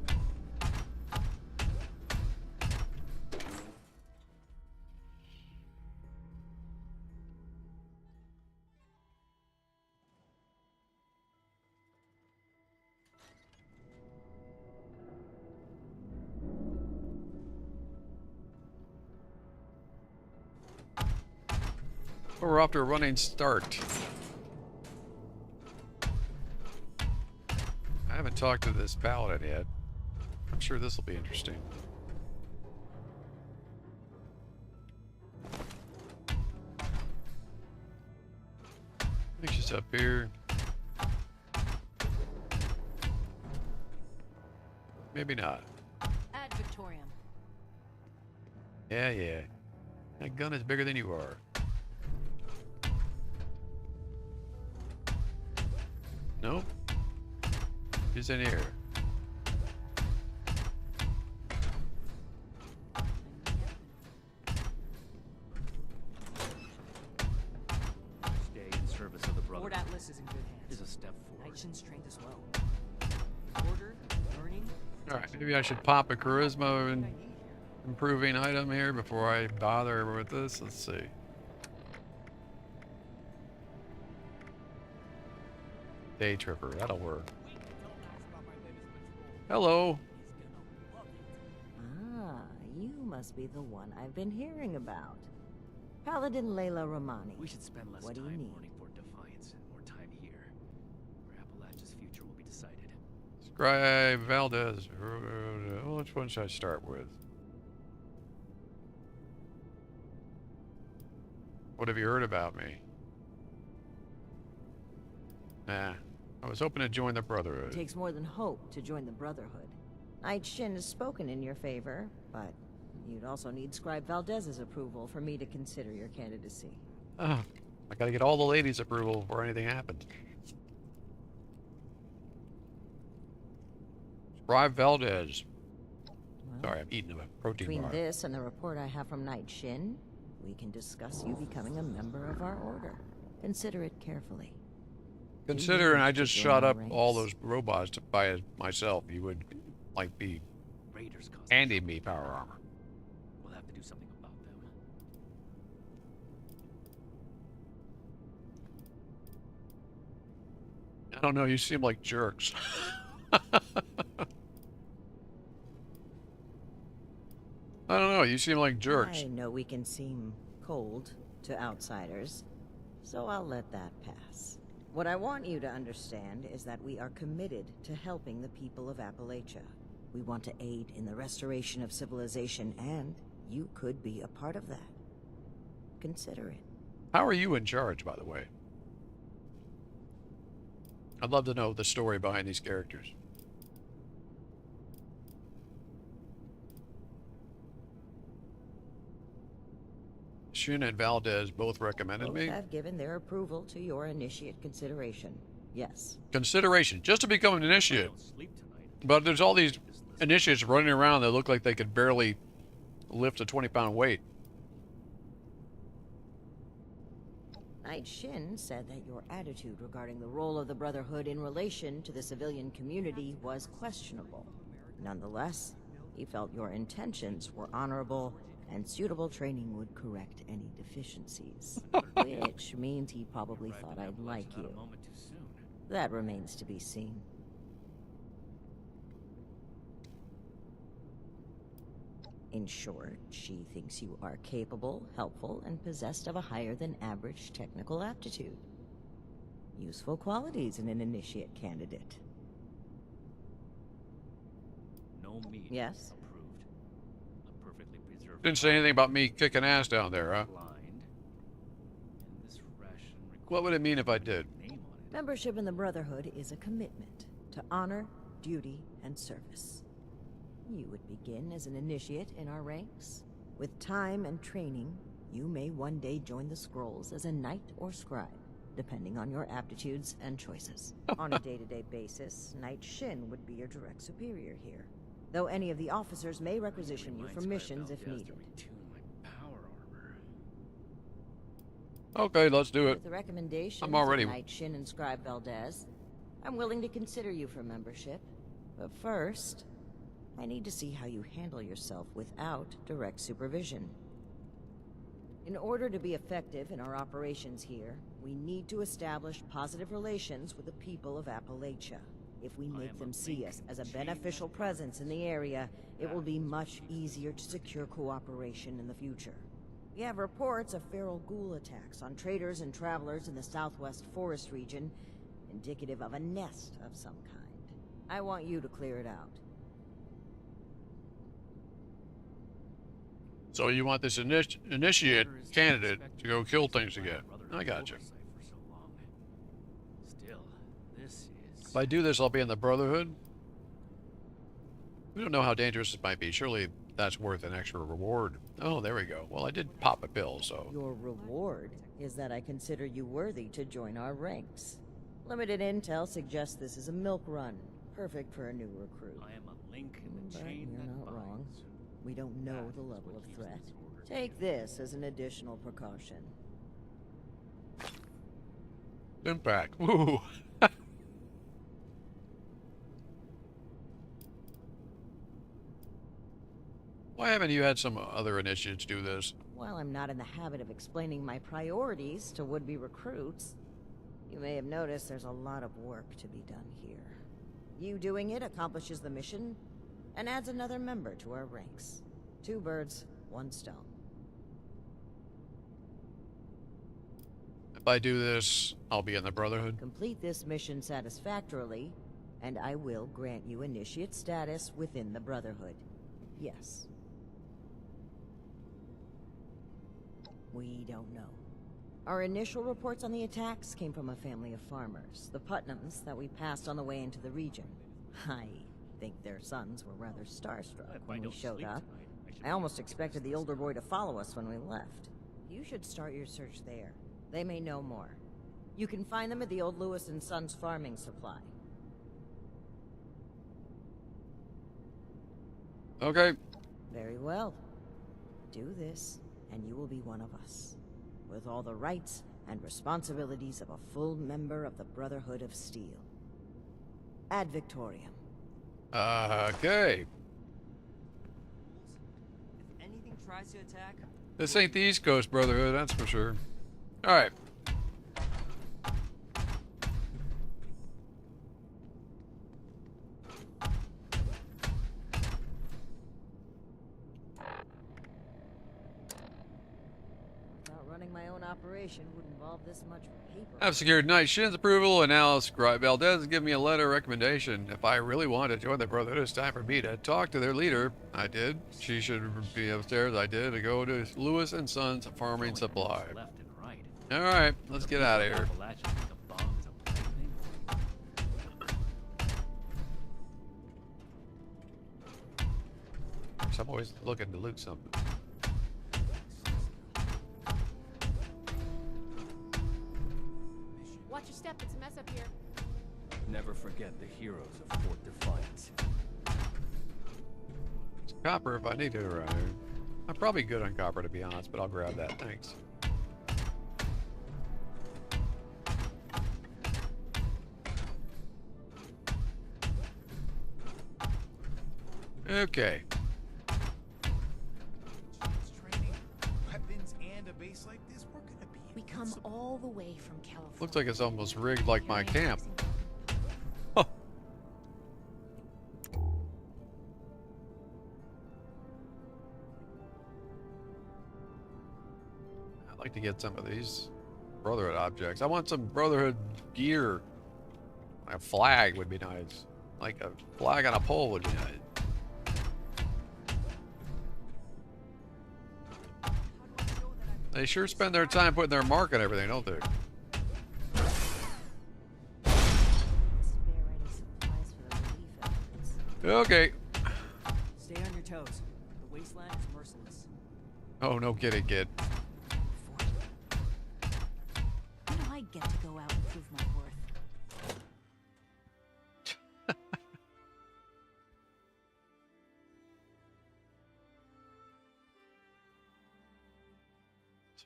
We're off to a running start. I haven't talked to this paladin yet. I'm sure this will be interesting. I think she's up here. Maybe not. Ad Victoriam. Yeah, yeah. That gun is bigger than you are. Nope. She's in here. Stay in service of the Lord Brotherhood. Atlas is in good hands. Is a step forward. Nation strength as well. Order, learning. Alright, maybe I should pop a charisma and improving item here before I bother with this. Let's see. Day tripper, that'll work. Hello. Ah, you must be the one I've been hearing about. Paladin Layla Romani. We should spend less What do you time need? mourning for Defiance and more time here, where Appalachia's future will be decided. Scribe Valdez. Which one should I start with? What have you heard about me? Nah. I was hoping to join the It Brotherhood. takes more than hope to join the Brotherhood. Knight Shin has spoken in your favor, but you'd also need Scribe Valdez's approval for me to consider your candidacy. I gotta get all the ladies' approval before anything happens. Scribe Valdez. Well, Sorry, I'm eating a protein between bar. this and the report I have from Knight Shin, we can discuss you becoming a member of our order. Consider it carefully. Considering I just to shot join up our all ranks. those robots by myself, you would, like, be Raiders cause handing me power armor. We'll have to do something about them. I don't know, you seem like jerks. I don't know, you seem like jerks. I know we can seem cold to outsiders, so I'll let that pass. What I want you to understand is that we are committed to helping the people of Appalachia. We want to aid in the restoration of civilization, and you could be a part of that. Consider it. How are you in charge, by the way? I'd love to know the story behind these characters. Shin and Valdez both recommended Both me. have given their approval to your initiate consideration. Yes. Consideration, just to become an I initiate. don't sleep tonight. But there's all these Just listen. initiates running around that look like they could barely lift a 20-pound weight. Knight Shin said that your attitude regarding the role of the Brotherhood in relation to the civilian community was questionable. Nonetheless, he felt your intentions were honorable and suitable training would correct any deficiencies. Which means he probably Arrived thought in I'd Appalachia like not you. a moment too soon. That remains to be seen. In short, she thinks you are capable, helpful, and possessed of a higher than average technical aptitude. Useful qualities in an initiate candidate. No meat. Yes? Approved. A perfectly preserved. Didn't say anything about me kicking ass down there, huh? Blind. And this ration What would it mean if I did? name on it. Membership in the Brotherhood is a commitment to honor, duty, and service. You would begin as an initiate in our ranks. With time and training, you may one day join the scrolls as a knight or scribe, depending on your aptitudes and choices. On a day-to-day basis, Knight Shin would be your direct superior here, though any of the officers may requisition you for Reminds me of missions if Valdez to needed. retune my power armor. Okay, let's do it. With the recommendations I'm already- of Knight Shin and Scribe Valdez, I'm willing to consider you for membership. But first, I need to see how you handle yourself without direct supervision. In order to be effective in our operations here, we need to establish positive relations with the people of Appalachia. If we make them see us as a beneficial presence in the area, it will be much easier to secure cooperation in the future. We have reports of feral ghoul attacks on traders and travelers in the southwest forest region, indicative of a nest of some kind. I want you to clear it out. So you want this initiate candidate to go kill things again. I got you. Still, this is. If I do this, I'll be in the Brotherhood. We don't know how dangerous this might be. Surely that's worth an extra reward. Oh, there we go. Well, I did pop a pill, so... Your reward is that I consider you worthy to join our ranks. Limited intel suggests this is a milk run, perfect for a new recruit. I am a link in the But chain you're that not wrong. binds. We don't know That the is level what of keeps threat. this order Take together. this as an additional precaution. Impact. Ooh. Why haven't you had some other initiates do this? While I'm not in the habit of explaining my priorities to would-be recruits, you may have noticed there's a lot of work to be done here. You doing it accomplishes the mission and adds another member to our ranks. 2 birds, 1 stone. If I do this, I'll be in the Brotherhood. Complete this mission satisfactorily, and I will grant you initiate status within the Brotherhood. Yes. We don't know. Our initial reports on the attacks came from a family of farmers, the Putnams, that we passed on the way into the region. I think their sons were rather starstruck when we showed up. I almost expected the older boy to follow us when we left. You should start your search there. They may know more. You can find them at the old Lewis and Sons farming supply. Okay. Very well. Do this, and you will be one of us, with all the rights and responsibilities of a full member of the Brotherhood of Steel. Ad Victoriam. Okay. If anything tries to attack, This ain't the East Coast Brotherhood, that's for sure. Alright. Running my own operation would involve this much paper. I've secured Knight Shin's approval, and now Scribe Valdez has given me a letter of recommendation. If I really want to join the Brotherhood, it's time for me to talk to their leader. I did. She should be upstairs. I did. To go to Lewis and Sons Farming Supply. Left and right. Alright, let's get out of here. Appalachians think a bomb is a plaything. I'm always looking to loot something. Watch your step, it's a mess up here. Never forget the heroes of Fort Defiance. It's copper if I need it around here. I'm probably good on copper, to be honest, but I'll grab that. Thanks. Okay. Training, weapons, and a base like this, we're gonna be. We come all the way from California. Looks like it's almost rigged like my camp. Huh. I'd like to get some of these Brotherhood objects. I want some Brotherhood gear. A flag would be nice. Like a flag on a pole would be nice. They sure spend their time putting their mark on everything, don't they? Spare any supplies for the relief efforts. Okay. stay on your toes. The wasteland is merciless. Oh, no kidding, kid. When do I get to go out and prove my worth?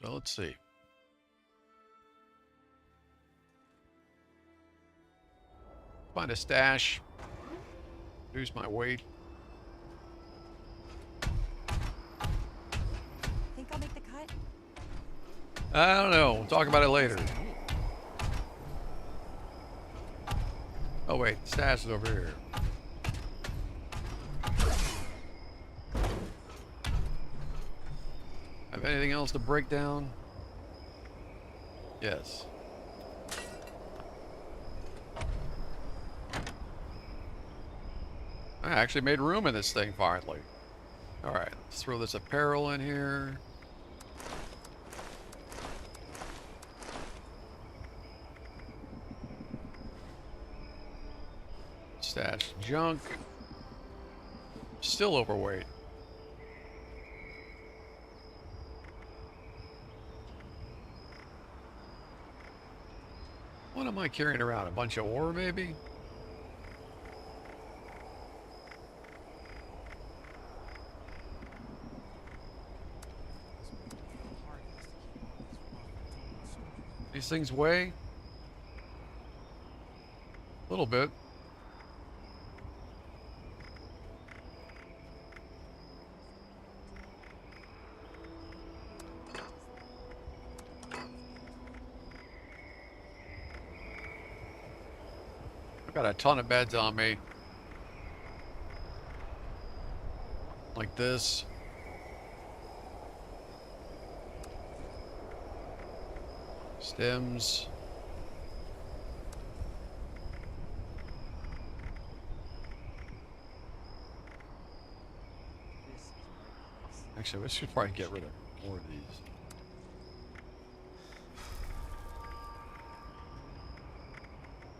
So let's see. Find a stash. Reduce my weight. Think I'll make the cut? I don't know. We'll talk about it later. Oh wait, the stash is over here. Have anything else to break down? Yes. I actually made room in this thing finally. Alright, let's throw this apparel in here. Stash junk. Still overweight. What am I carrying around? A bunch of ore, maybe? These things weigh? A little bit. I've got a ton of beds on me. Like this. Stems. This is my place. Actually, we should probably get rid of more of these.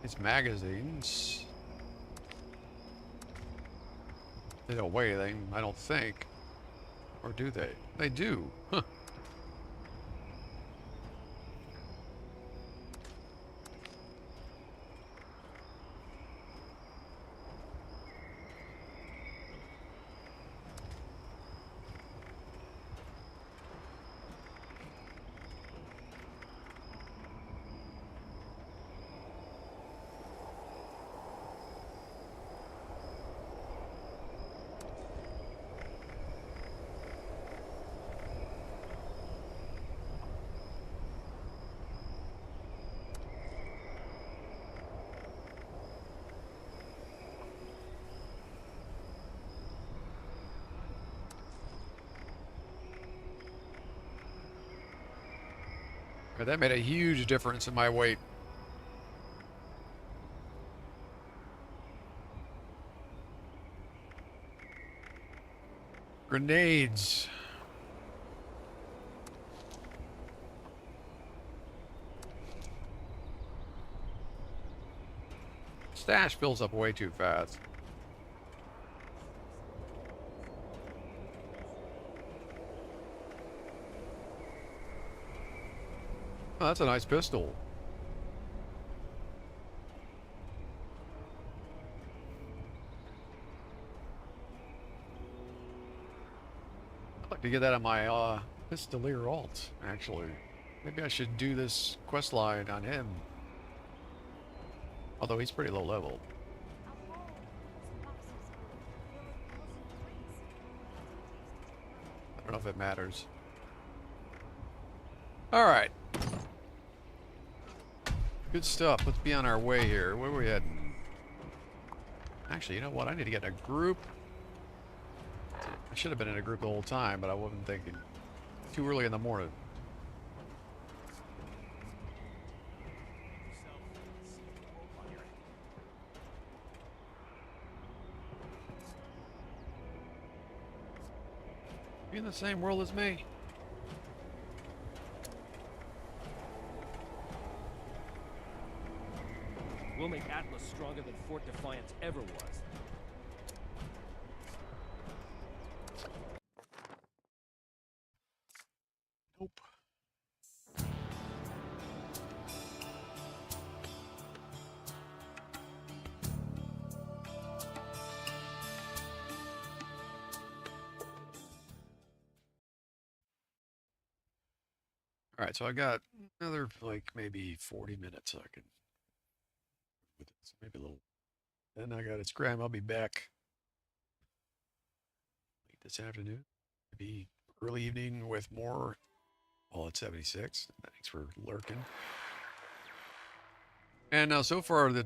These magazines. They don't weigh anything, I don't think. Or do they? They do. Huh. Okay, that made a huge difference in my weight. Grenades. Stash fills up way too fast. Oh, that's a nice pistol. I'd like to get that on my Pistolier alt, actually. Maybe I should do this quest line on him. Although he's pretty low level. I don't know if it matters. Alright. Good stuff. Let's be on our way here. Where are we heading? Actually, you know what? I need to get in a group. I should have been in a group the whole time, but I wasn't thinking. Too early in the morning. You in the same world as me? We'll make Atlas stronger than Fort Defiance ever was. Nope. Alright, so I got another, like, maybe 40 minutes I can... with it, so maybe a little... Then I gotta scram. I'll be back late this afternoon. Maybe early evening with more... Well, it's 76. Thanks for lurking. And so far, the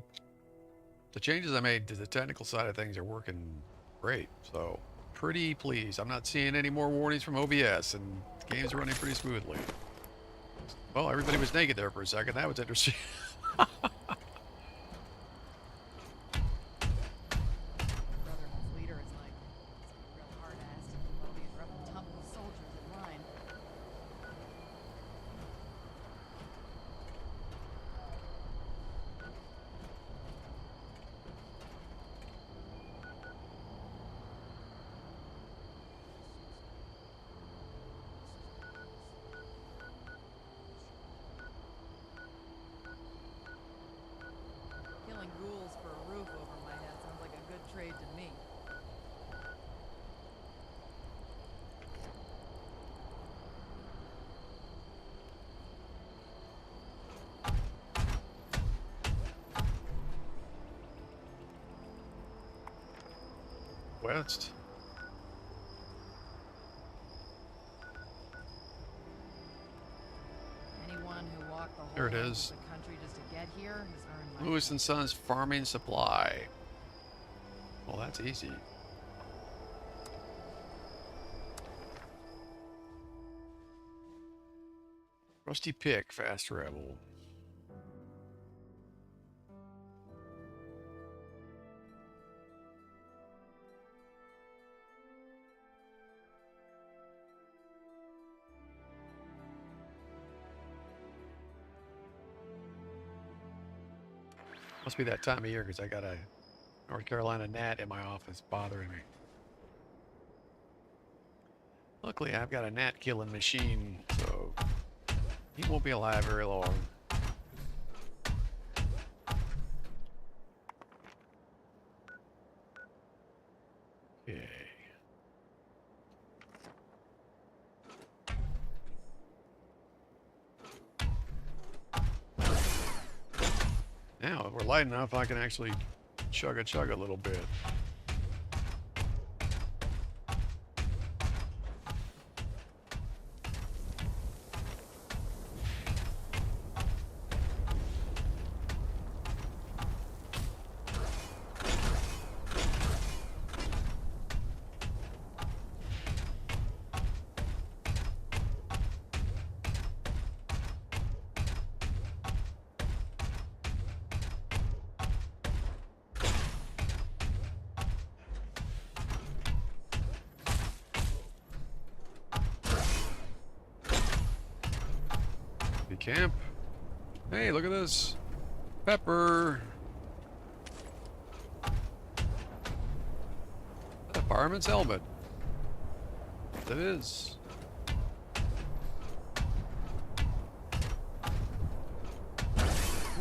changes I made to the technical side of things are working great. So, pretty pleased. I'm not seeing any more warnings from OBS, and the game's running pretty smoothly. Well, everybody was naked there for a second. That was interesting. Brotherhood's leader is like, real hard-ass, while these rough and tumble soldiers in line. Killing ghouls for a roof over my head sounds like a good trade to me. West. Anyone who walked the whole There it length is. of the country just to get here has earned my Lewis and Sons Farming Supply. Well, that's easy. Rusty pick, fast travel. Must be that time of year because I got a North Carolina gnat in my office bothering me. Luckily, I've got a gnat killing machine, so he won't be alive very long. Okay. Now, if we're light enough, I can actually chug a little bit. Camp. Hey, look at this. Pepper. A fireman's helmet. It is.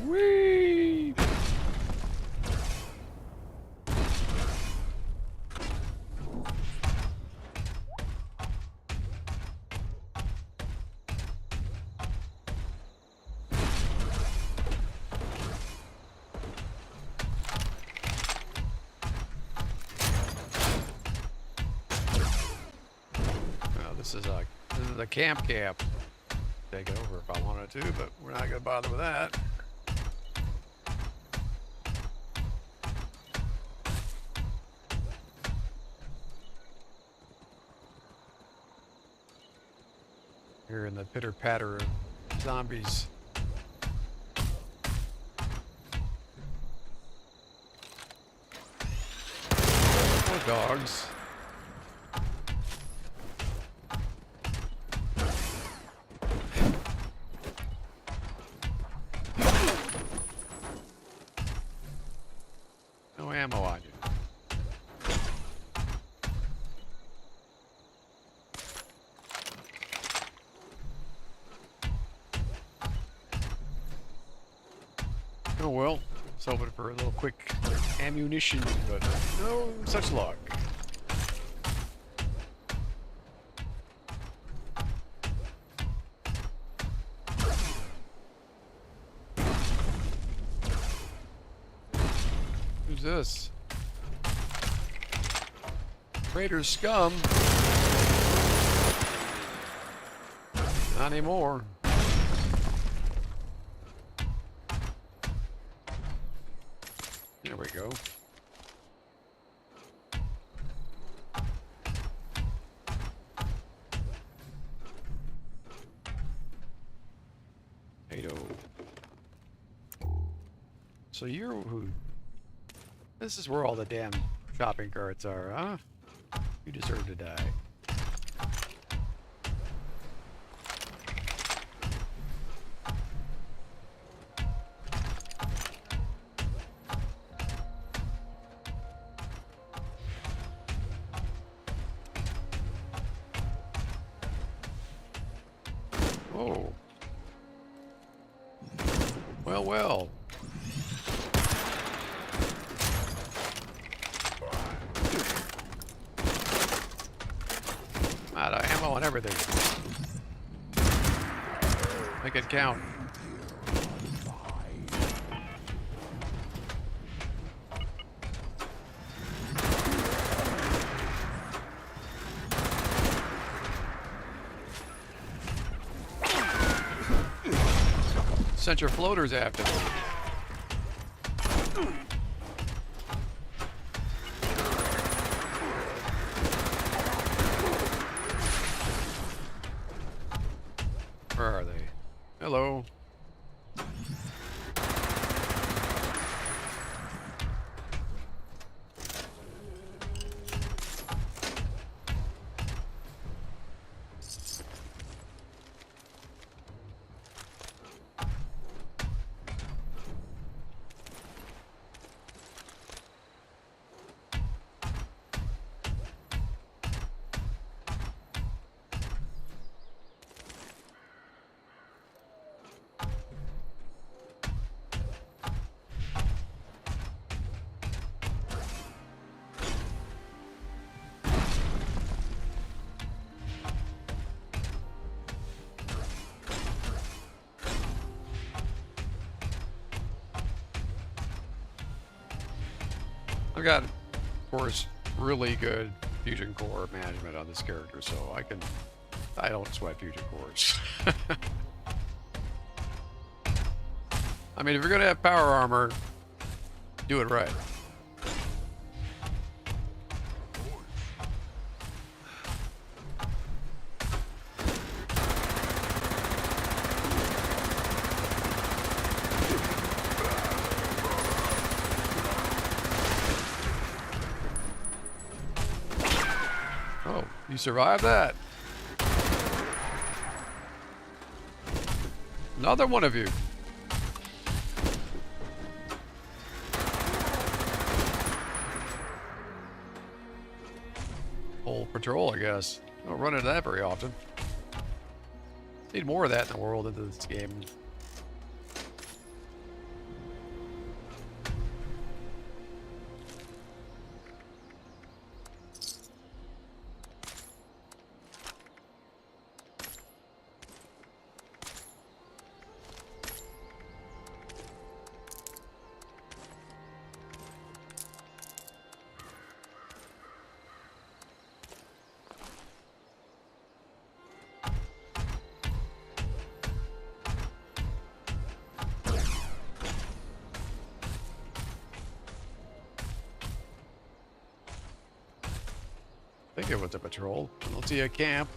Whee! This is a camp. Take it over if I wanted to, but we're not gonna bother with that. Here in the pitter patter of zombies. Or dogs. No ammo on you. Oh well, I was hoping for a little quick ammunition, but no such luck. Who's this? Traitor scum. Not anymore. There we go. Potato. So you're who? This is where all the damn shopping carts are, huh? You deserve to die. Oh. Well, well. Out of ammo and everything. Make it count. Sent your floaters after me. Where are they? Hello. I've got, of course, really good fusion core management on this character, so I don't sweat fusion cores. I mean, if you're gonna have power armor, do it right. Oh, you survived that. Another one of you. Whole patrol, I guess. I don't run into that very often. Need more of that in the world into this game. I think it was a patrol. I don't see a camp.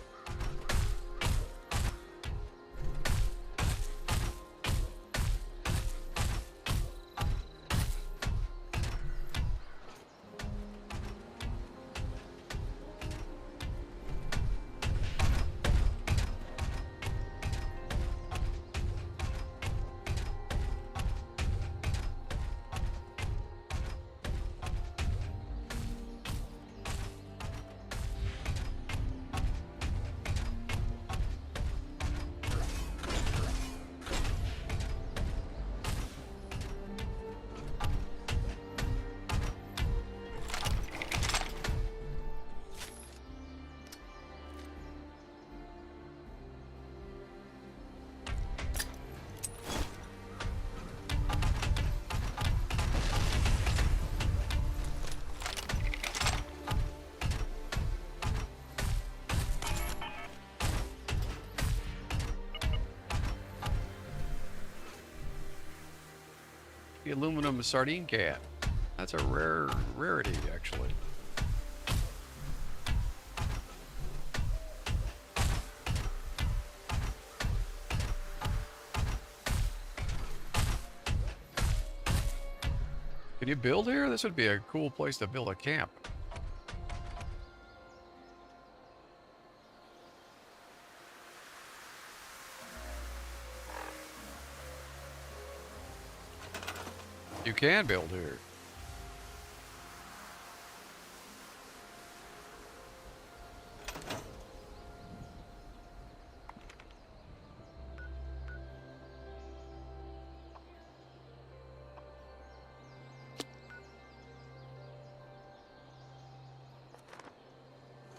The aluminum sardine can. That's a rarity, actually. Can you build here? This would be a cool place to build a camp. You can build here.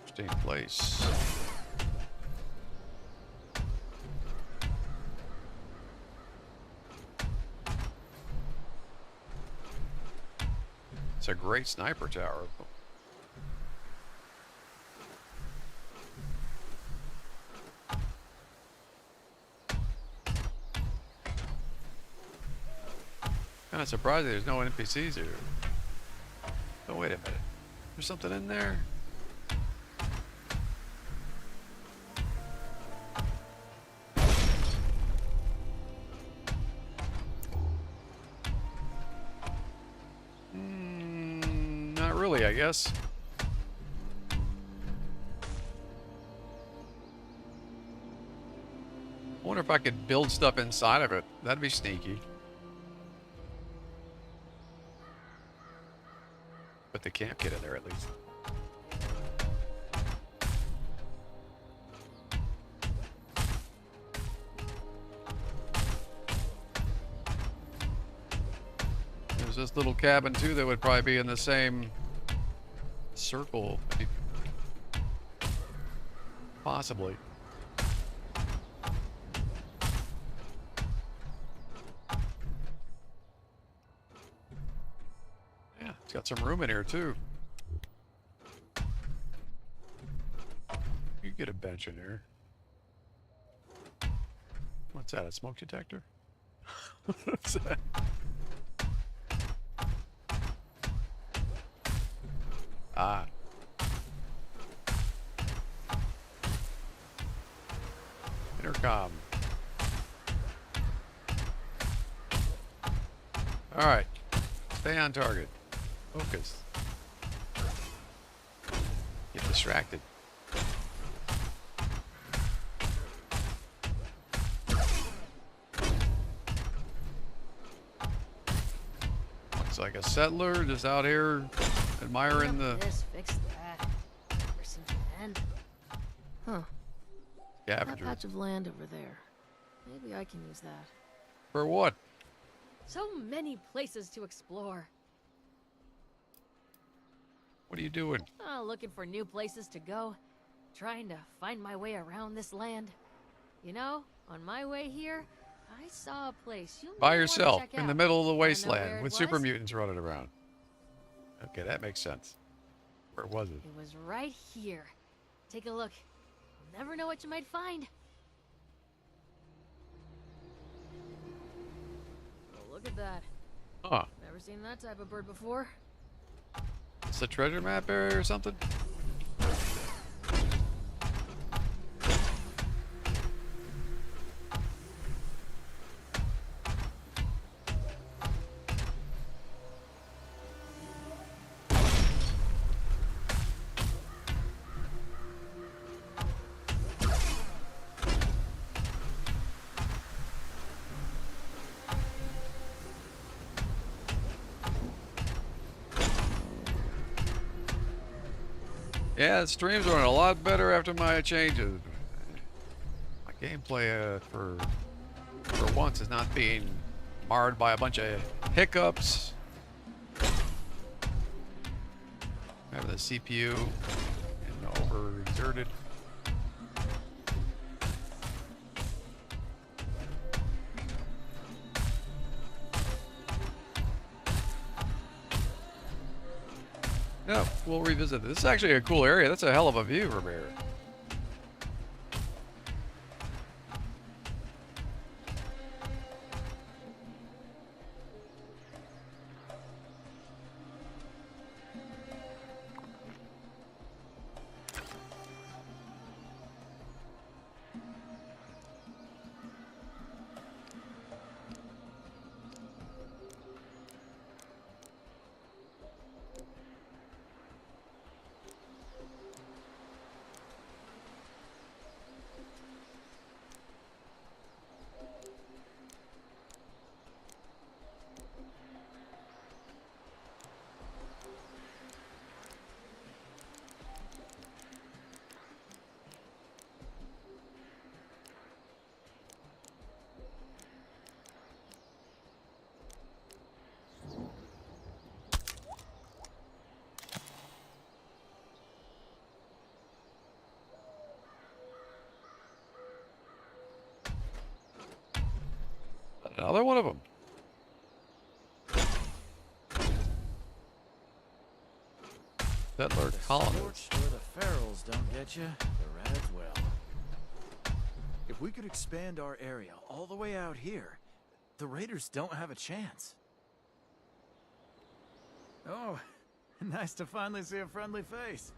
Interesting place. It's a great sniper tower. Kind of surprising there's no NPCs here. Oh, wait a minute. There's something in there? early, I guess. I wonder if I could build stuff inside of it. That'd be sneaky. But they can't get in there at least. There's this little cabin too that would probably be in the same circle. Possibly. Yeah, it's got some room in here too. You get a bench in here. What's that? A smoke detector? What's that? Ah. Intercom. All right. Stay on target. Focus. Get distracted. Looks like a settler just out here admiring the This, fix that. Never seems to end. Huh. That scavenger. patch of land over there. Maybe I can use that. For what? So many places to explore. What are you doing? Looking for new places to go. Trying to find my way around this land. You know, on my way here, I saw a place you By might wanna yourself check in the out. middle of the Wanna know where wasteland it with was? super mutants running around. Okay, that makes sense. Where was it? It was right here. Take a look. You'll never know what you might find. Oh, look at that. Huh. Never seen that type of bird before. It's a treasure map area or something? Yeah, the stream's running a lot better after my changes. My gameplay for once is not being marred by a bunch of hiccups. Having the CPU overexerted. Yeah, we'll revisit this. This is actually a cool area. That's a hell of a view from here. Another one of them. Settler colonists. Where the ferals don't get you, the rats will. If we could expand our area all the way out here, the raiders don't have a chance. Oh, nice to finally see a friendly face.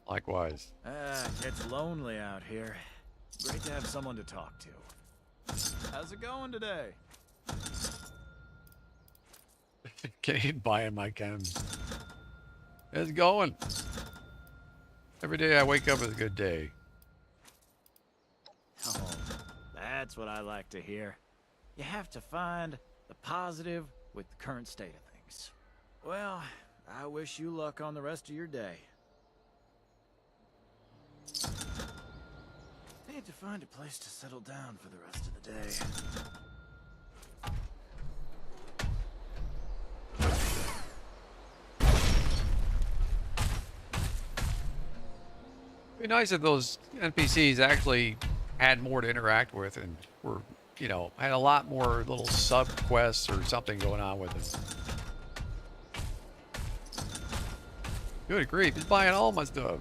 Likewise. It gets lonely out here. Great to have someone to talk to. How's it going today? Can't even buy in my chems. It's going. Every day I wake up is a good day. Oh, that's what I like to hear. You have to find the positive with the current state of things. Well, I wish you luck on the rest of your day. Need to find a place to settle down for the rest of the day. It'd be nice if those NPCs actually had more to interact with and were, you know, had a lot more little sub quests or something going on with them. Good grief, he's buying all my stuff.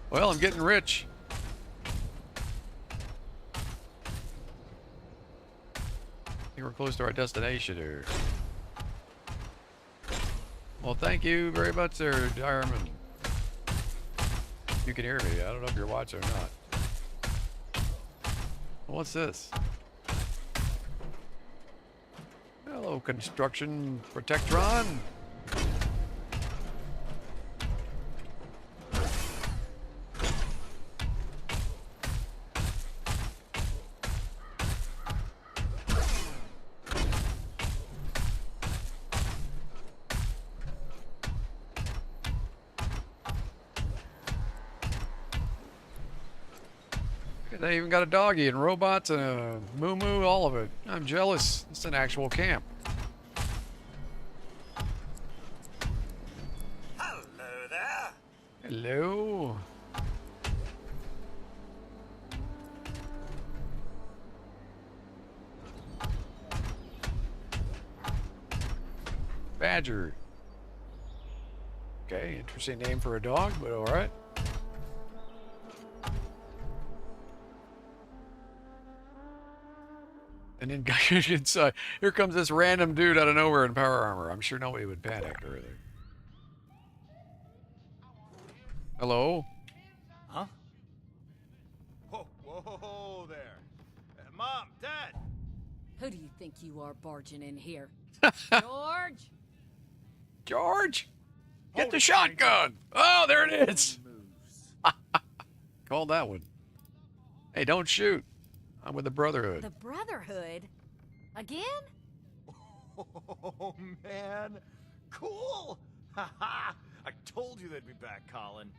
Well, I'm getting rich. I think we're close to our destination here. Well, thank you very much there, Diamond. You can hear me. I don't know if you're watching or not. What's this? Hello, Construction Protectron. They even got a doggy and robots and a moo-moo, all of it. I'm jealous. It's an actual camp. Hello there. Hello. Badger. Okay, interesting name for a dog, but all right. And then inside, here comes this random dude out of nowhere in power armor. I'm sure nobody would panic or anything. Hello? Huh? Whoa, whoa there. Mom, Dad. Who do you think you are barging in here? George? George? Get the shotgun! Oh, there it is! Call that one. Hey, don't shoot. I'm with the Brotherhood. The Brotherhood? Again? Oh, man. Cool. Haha. I told you they'd be back, Colin.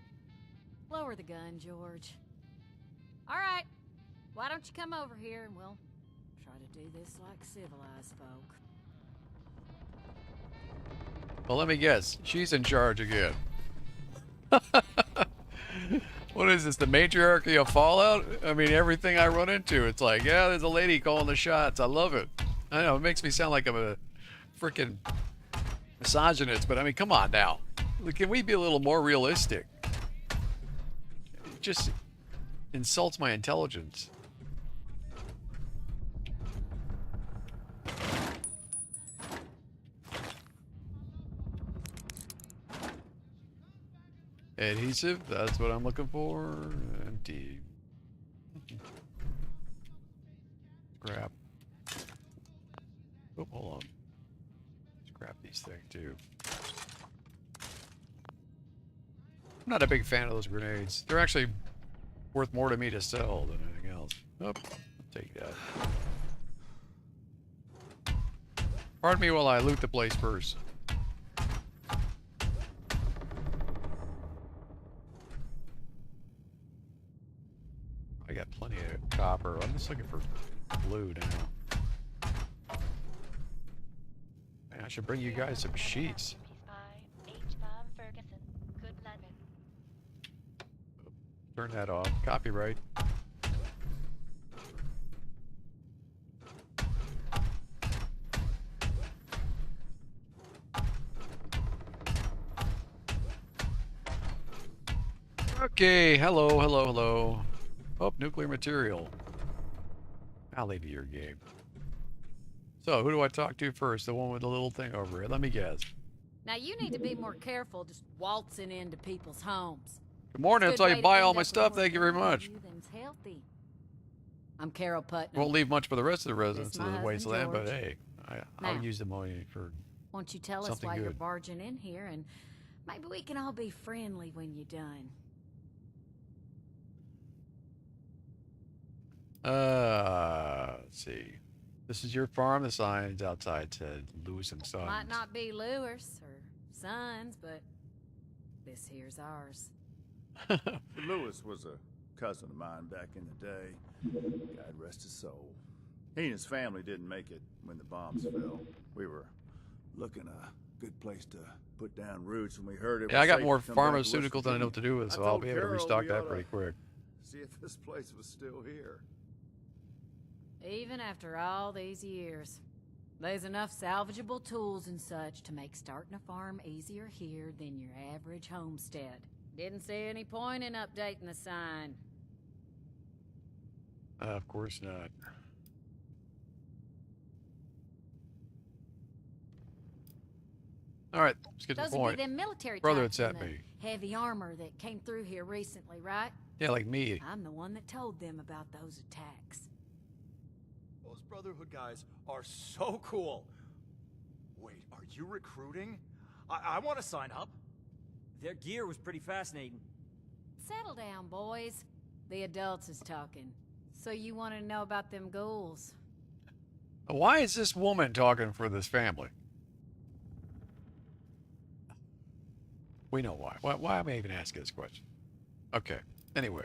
Lower the gun, George. All right. Why don't you come over here and we'll try to do this like civilized folk. Well, let me guess. She's in charge again. What is this, the matriarchy of Fallout? I mean, everything I run into, it's like, yeah, there's a lady calling the shots. I love it. I know, it makes me sound like I'm a freaking misogynist, but I mean, come on now. Can we be a little more realistic? It just insults my intelligence. Adhesive, that's what I'm looking for. Empty. Scrap. Oh, hold on. Scrap these things too. I'm not a big fan of those grenades. They're actually worth more to me to sell than anything else. Oh, I'll take that. Pardon me while I loot the place first. I got plenty of copper. I'm just looking for blue now. Man, I should bring you guys some sheets. Turn that off. Copyright. Okay, hello, hello, hello. Oh, nuclear material. I'll leave you your game. So, who do I talk to first? The one with the little thing over it. Let me guess. Now you need to be more careful just waltzing into people's homes. Good morning. It's That's a how good you way buy to all end my up stuff. with Thank you more very food much. than's healthy. I'm Carol Putnam. Won't leave much for the rest of the residents my of the husband, wasteland, but George. hey, I'll Now, use the money for Won't you tell us something why you're good. barging in here, and maybe we can all be friendly when you're done. Let's see. This is your farm. The sign's outside said Lewis and Sons. Might not be Lewis or Sons, but this here's ours. Lewis was a cousin of mine back in the day. God rest his soul. He and his family didn't make it when the bombs fell. We were looking a good place to put down roots when we heard it. Yeah, I was got safe more to come back to West pharmaceuticals than I know Virginia. what to do with, so I I'll told be able to Carol restock we that oughta pretty quick. See if this place was still here. Even after all these years, there's enough salvageable tools and such to make starting a farm easier here than your average homestead. Didn't see any point in updating the sign. Of course not. All right, let's get to Those the would point. be them military Brotherhood types in sent the me. heavy armor that came through here recently, right? Yeah, like me. I'm the one that told them about those attacks. Those Brotherhood guys are so cool. Wait, are you recruiting? I want to sign up. Their gear was pretty fascinating. Settle down, boys. The adults is talking. So you want to know about them ghouls? Why is this woman talking for this family? We know why. Why am I even asking this question? Okay. Anyway.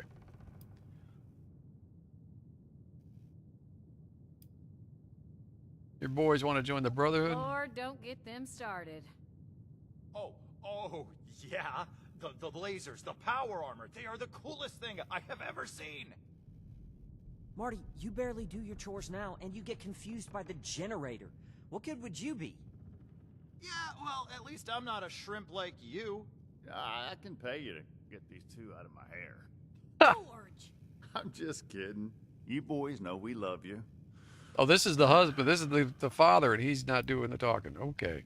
Your boys want to join the Brotherhood? Lord, don't get them started. Oh, yeah. The lasers, the power armor, they are the coolest thing I have ever seen. Marty, you barely do your chores now, and you get confused by the generator. What good would you be? Yeah, well, at least I'm not a shrimp like you. I can pay you to get these two out of my hair. George! I'm just kidding. You boys know we love you. Oh, this is the husband. This is the father, and he's not doing the talking. Okay.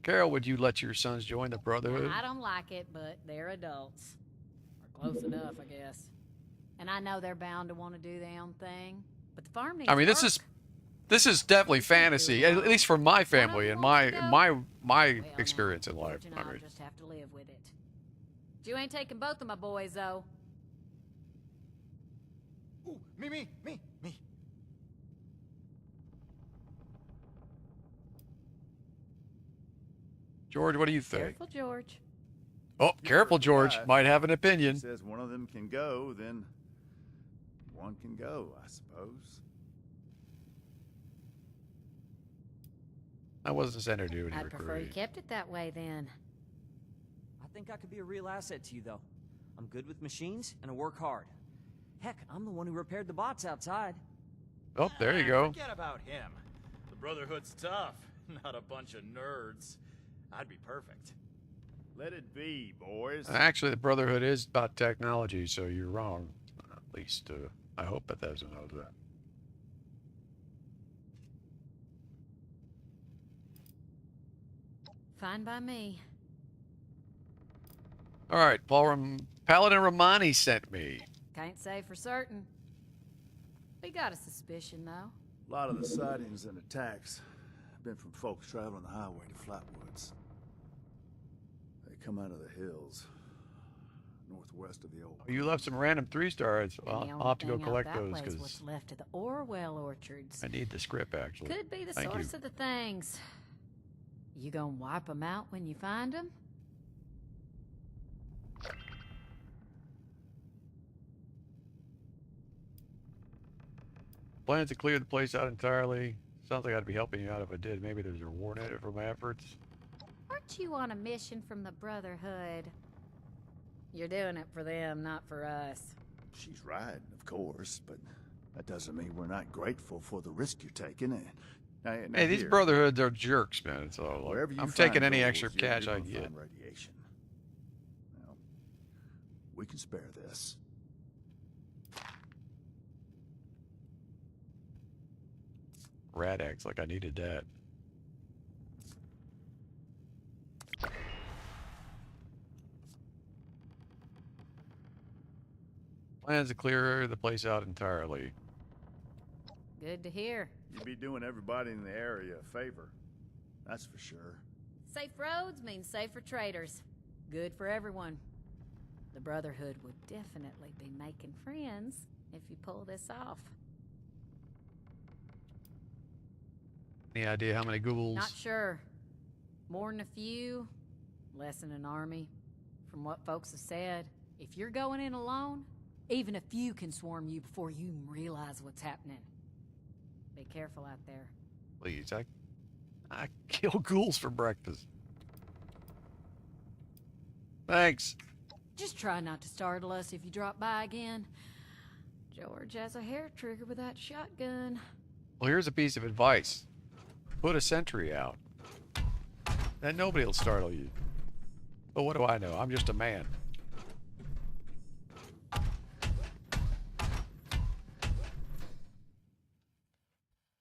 Carol, would you let your sons join the Brotherhood? I don't like it, but they're adults. Or close enough, I guess. And I know they're bound to want to do their own thing. But the farm needs I mean, this is definitely fantasy, at least for my family and my experience in life. George and I I'll mean, just have to live with it. You ain't taking both of my boys, though. Ooh, me. George, what do you think? Careful, George. Oh, careful, George. Might have an opinion. Says one of them can go, then one can go, I suppose. I wasn't sent to do any I'd prefer you recruiting. kept it that way, then. I think I could be a real asset to you, though. I'm good with machines, and I work hard. Heck, I'm the one who repaired the bots outside. Oh, there you go. Forget about him. The Brotherhood's tough, not a bunch of nerds. I'd be perfect. Let it be, boys. Actually, the Brotherhood is about technology, so you're wrong. At least, I hope Bethesda knows that. Fine by me. All right, Paladin Romani sent me. Can't say for certain. We got a suspicion, though. A lot of the sightings and attacks have been from folks traveling the highway to Flatwoods. They come out of the hills, northwest of the old. You left some random 3-stars. And the I'll only have to go thing out collect that those place because what's left of the Orwell orchards. I need the script, actually. Could be the Thank source you. of the things. You gonna wipe them out when you find them? Plans to clear the place out entirely. Sounds like I'd be helping you out if I did. Maybe there's a reward in it for my efforts. Aren't you on a mission from the Brotherhood? You're doing it for them, not for us. She's right, of course, but that doesn't mean we're not grateful for the risk you're taking. Now Hey, these here, Brotherhoods are jerks, man. So wherever you I'm find taking any gold, extra you're cash I gonna can get. find radiation. Now, we can spare this. Rad-X, like I needed that. Plans to clear the place out entirely. Good to hear. You'd be doing everybody in the area a favor. That's for sure. Safe roads mean safer traders. Good for everyone. The Brotherhood would definitely be making friends if you pull this off. Any idea how many ghouls? Not sure. More than a few, less than an army. From what folks have said, if you're going in alone, even a few can swarm you before you even realize what's happening. Be careful out there. Please, I kill ghouls for breakfast. Thanks. Just try not to startle us if you drop by again. George has a hair trigger with that shotgun. Well, here's a piece of advice. Put a sentry out. Then nobody will startle you. But what do I know? I'm just a man.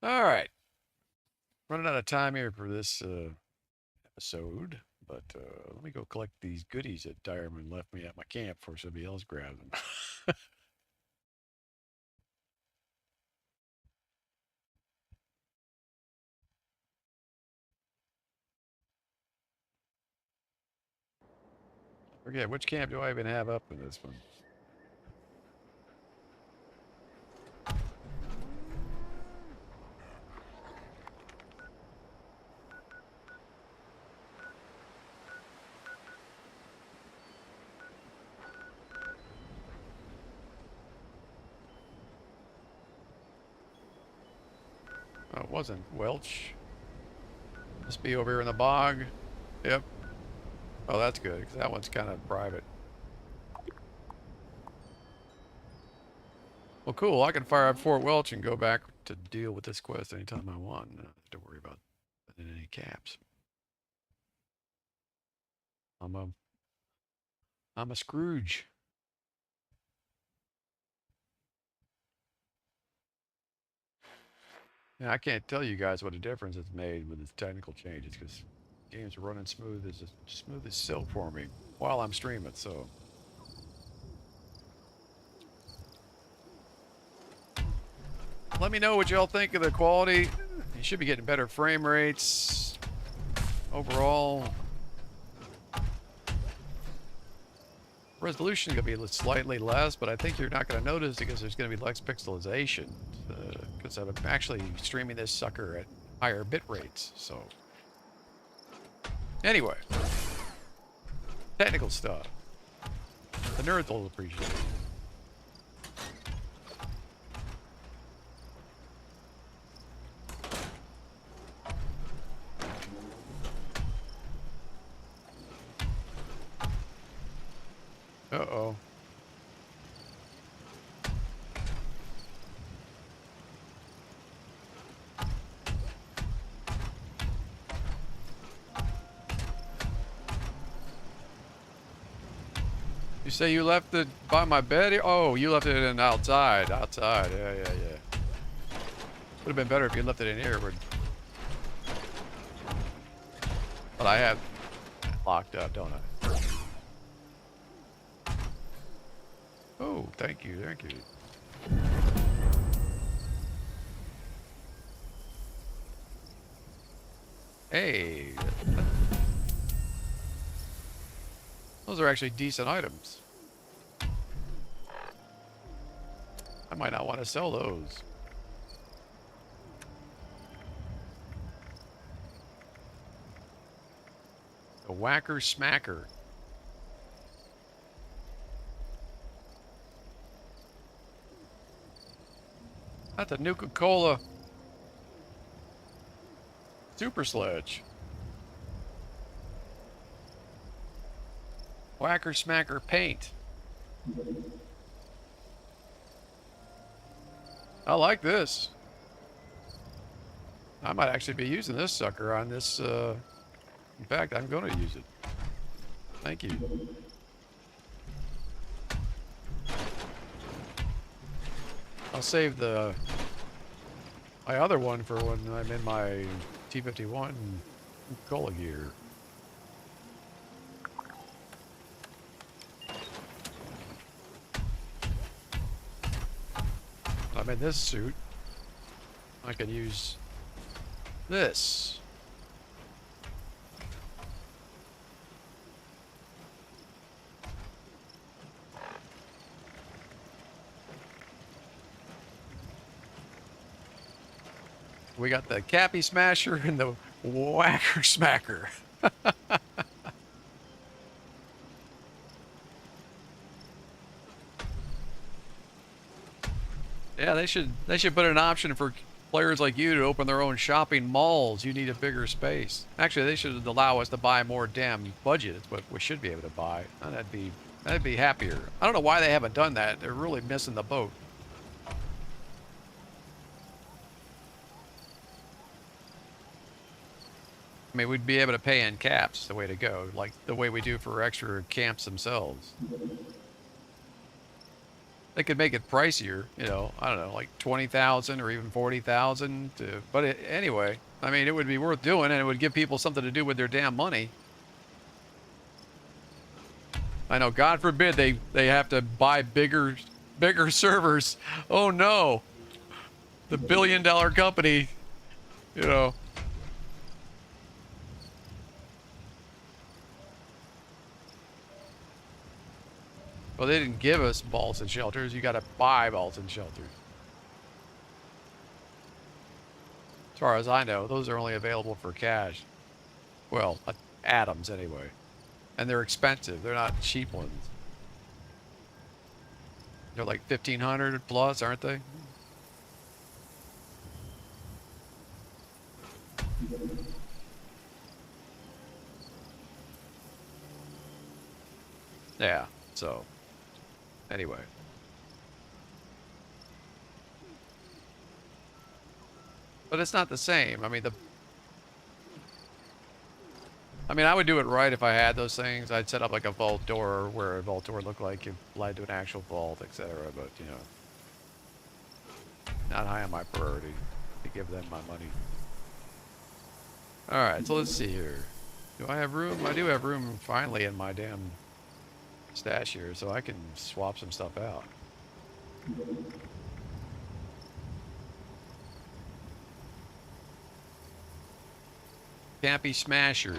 All right. Running out of time here for this episode. But let me go collect these goodies that Direman left me at my camp before somebody else grabs them. Forget, which camp do I even have up in this one? Oh, it wasn't Welch. Must be over here in the bog. Yep. Oh, that's good, because that one's kind of private. Well, cool. I can fire up Fort Welch and go back to deal with this quest anytime I want. Not have to worry about any caps. I'm a Scrooge. Yeah, I can't tell you guys what a difference it's made with its technical changes, because games are running smooth as silk for me while I'm streaming, so. Let me know what y'all think of the quality. You should be getting better frame rates overall. Resolution is going to be slightly less, but I think you're not going to notice because there's going to be less pixelization. Because I'm actually streaming this sucker at higher bit rates, so. Anyway. Technical stuff. The nerds will appreciate it. Uh-oh. You say you left it by my bed? Oh, you left it in outside. Outside. Yeah. Would have been better if you left it in here. But I have locked up, don't I? Oh, thank you. Hey. Those are actually decent items. I might not want to sell those. A whacker smacker. That's a Nuka-Cola Super Sledge. Whacker smacker paint. I like this. I might actually be using this sucker on this. In fact, I'm going to use it. Thank you. I'll save my other one for when I'm in my T-51 Cola gear. I'm in this suit, I can use this. We got the Cappy Smasher and the Whacker Smacker. Yeah, they should put an option for players like you to open their own shopping malls. You need a bigger space. Actually, they should allow us to buy more damn budget. It's what we should be able to buy. That'd be happier. I don't know why they haven't done that. They're really missing the boat. I mean, we'd be able to pay in caps, the way to go, like the way we do for extra camps themselves. They could make it pricier, you know, I don't know, like 20,000 or even 40,000 to, but anyway, I mean, it would be worth doing and it would give people something to do with their damn money. I know, God forbid they have to buy bigger servers. Oh no. The billion-dollar company, you know. Well, they didn't give us vaults and shelters. You got to buy vaults and shelters. As far as I know, those are only available for cash. Well, atoms anyway. And they're expensive. They're not cheap ones. They're like 1,500 plus, aren't they? Yeah, so... Anyway. But it's not the same. I mean, I would do it right if I had those things. I'd set up like a vault door where a vault door looked like it led to an actual vault, etc. But, you know, not high on my priority to give them my money. Alright, so let's see here. Do I have room? I do have room finally in my damn stash here, so I can swap some stuff out. Cappy Smasher.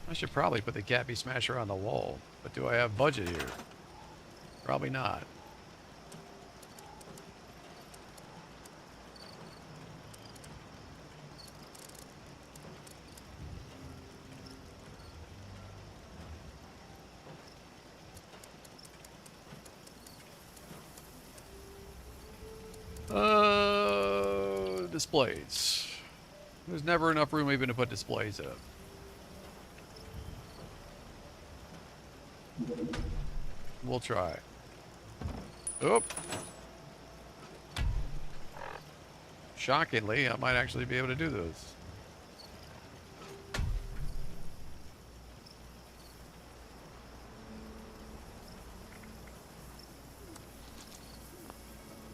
I should probably put the Cappy Smasher on the wall, but do I have budget here? Probably not. Displays. There's never enough room even to put displays up. We'll try. Oop. Shockingly, I might actually be able to do this.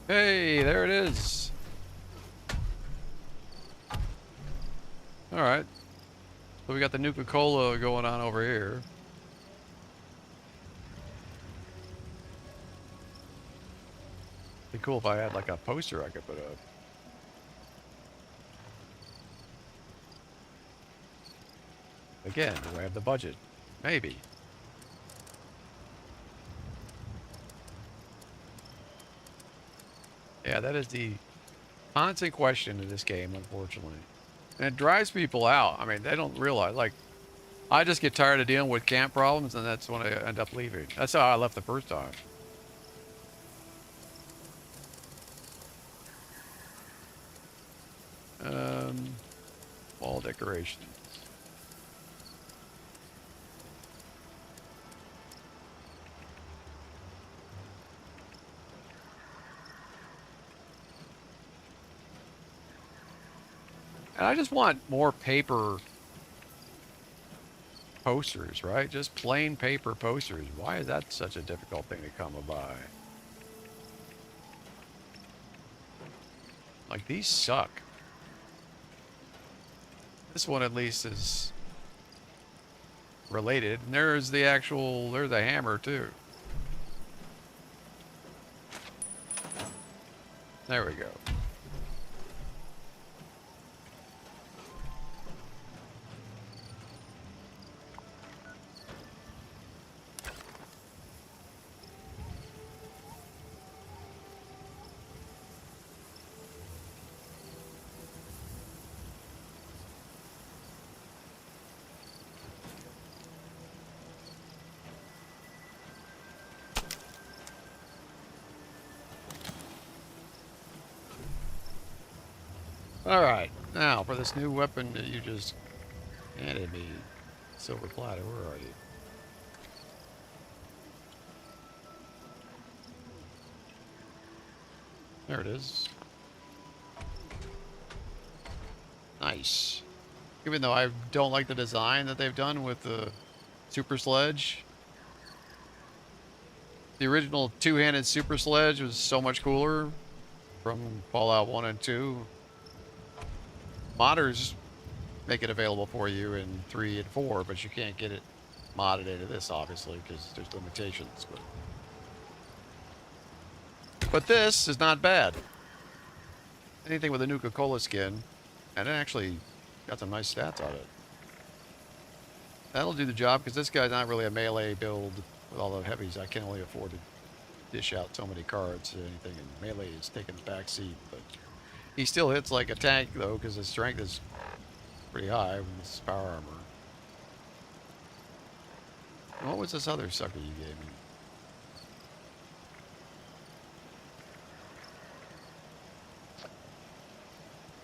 Hey, there it is. Alright. So we got the Nuka-Cola going on over here. It'd be cool if I had like a poster I could put up. Again, do I have the budget? Maybe. Yeah, that is the constant question in this game, unfortunately. And it drives people out. I mean, they don't realize, like, I just get tired of dealing with camp problems, and that's when I end up leaving. That's how I left the first time. Wall decorations. And I just want more paper posters, right? Just plain paper posters. Why is that such a difficult thing to come by? Like, these suck. This one at least is related. And there's the actual, there's a hammer too. There we go. Alright, now for this new weapon that you just handed me. Silver platter, where are you? There it is. Nice. Even though I don't like the design that they've done with the Super Sledge. The original two-handed Super Sledge was so much cooler from Fallout 1 and 2. Modders make it available for you in 3 and 4, but you can't get it modded into this, obviously, because there's limitations. But this is not bad. Anything with a Nuka-Cola skin, and it actually got some nice stats on it. That'll do the job, because this guy's not really a melee build with all the heavies. I can only afford to dish out so many cards or anything, and melee is taking the back seat, but he still hits like a tank, though, because his strength is pretty high with his power armor. And what was this other sucker you gave me?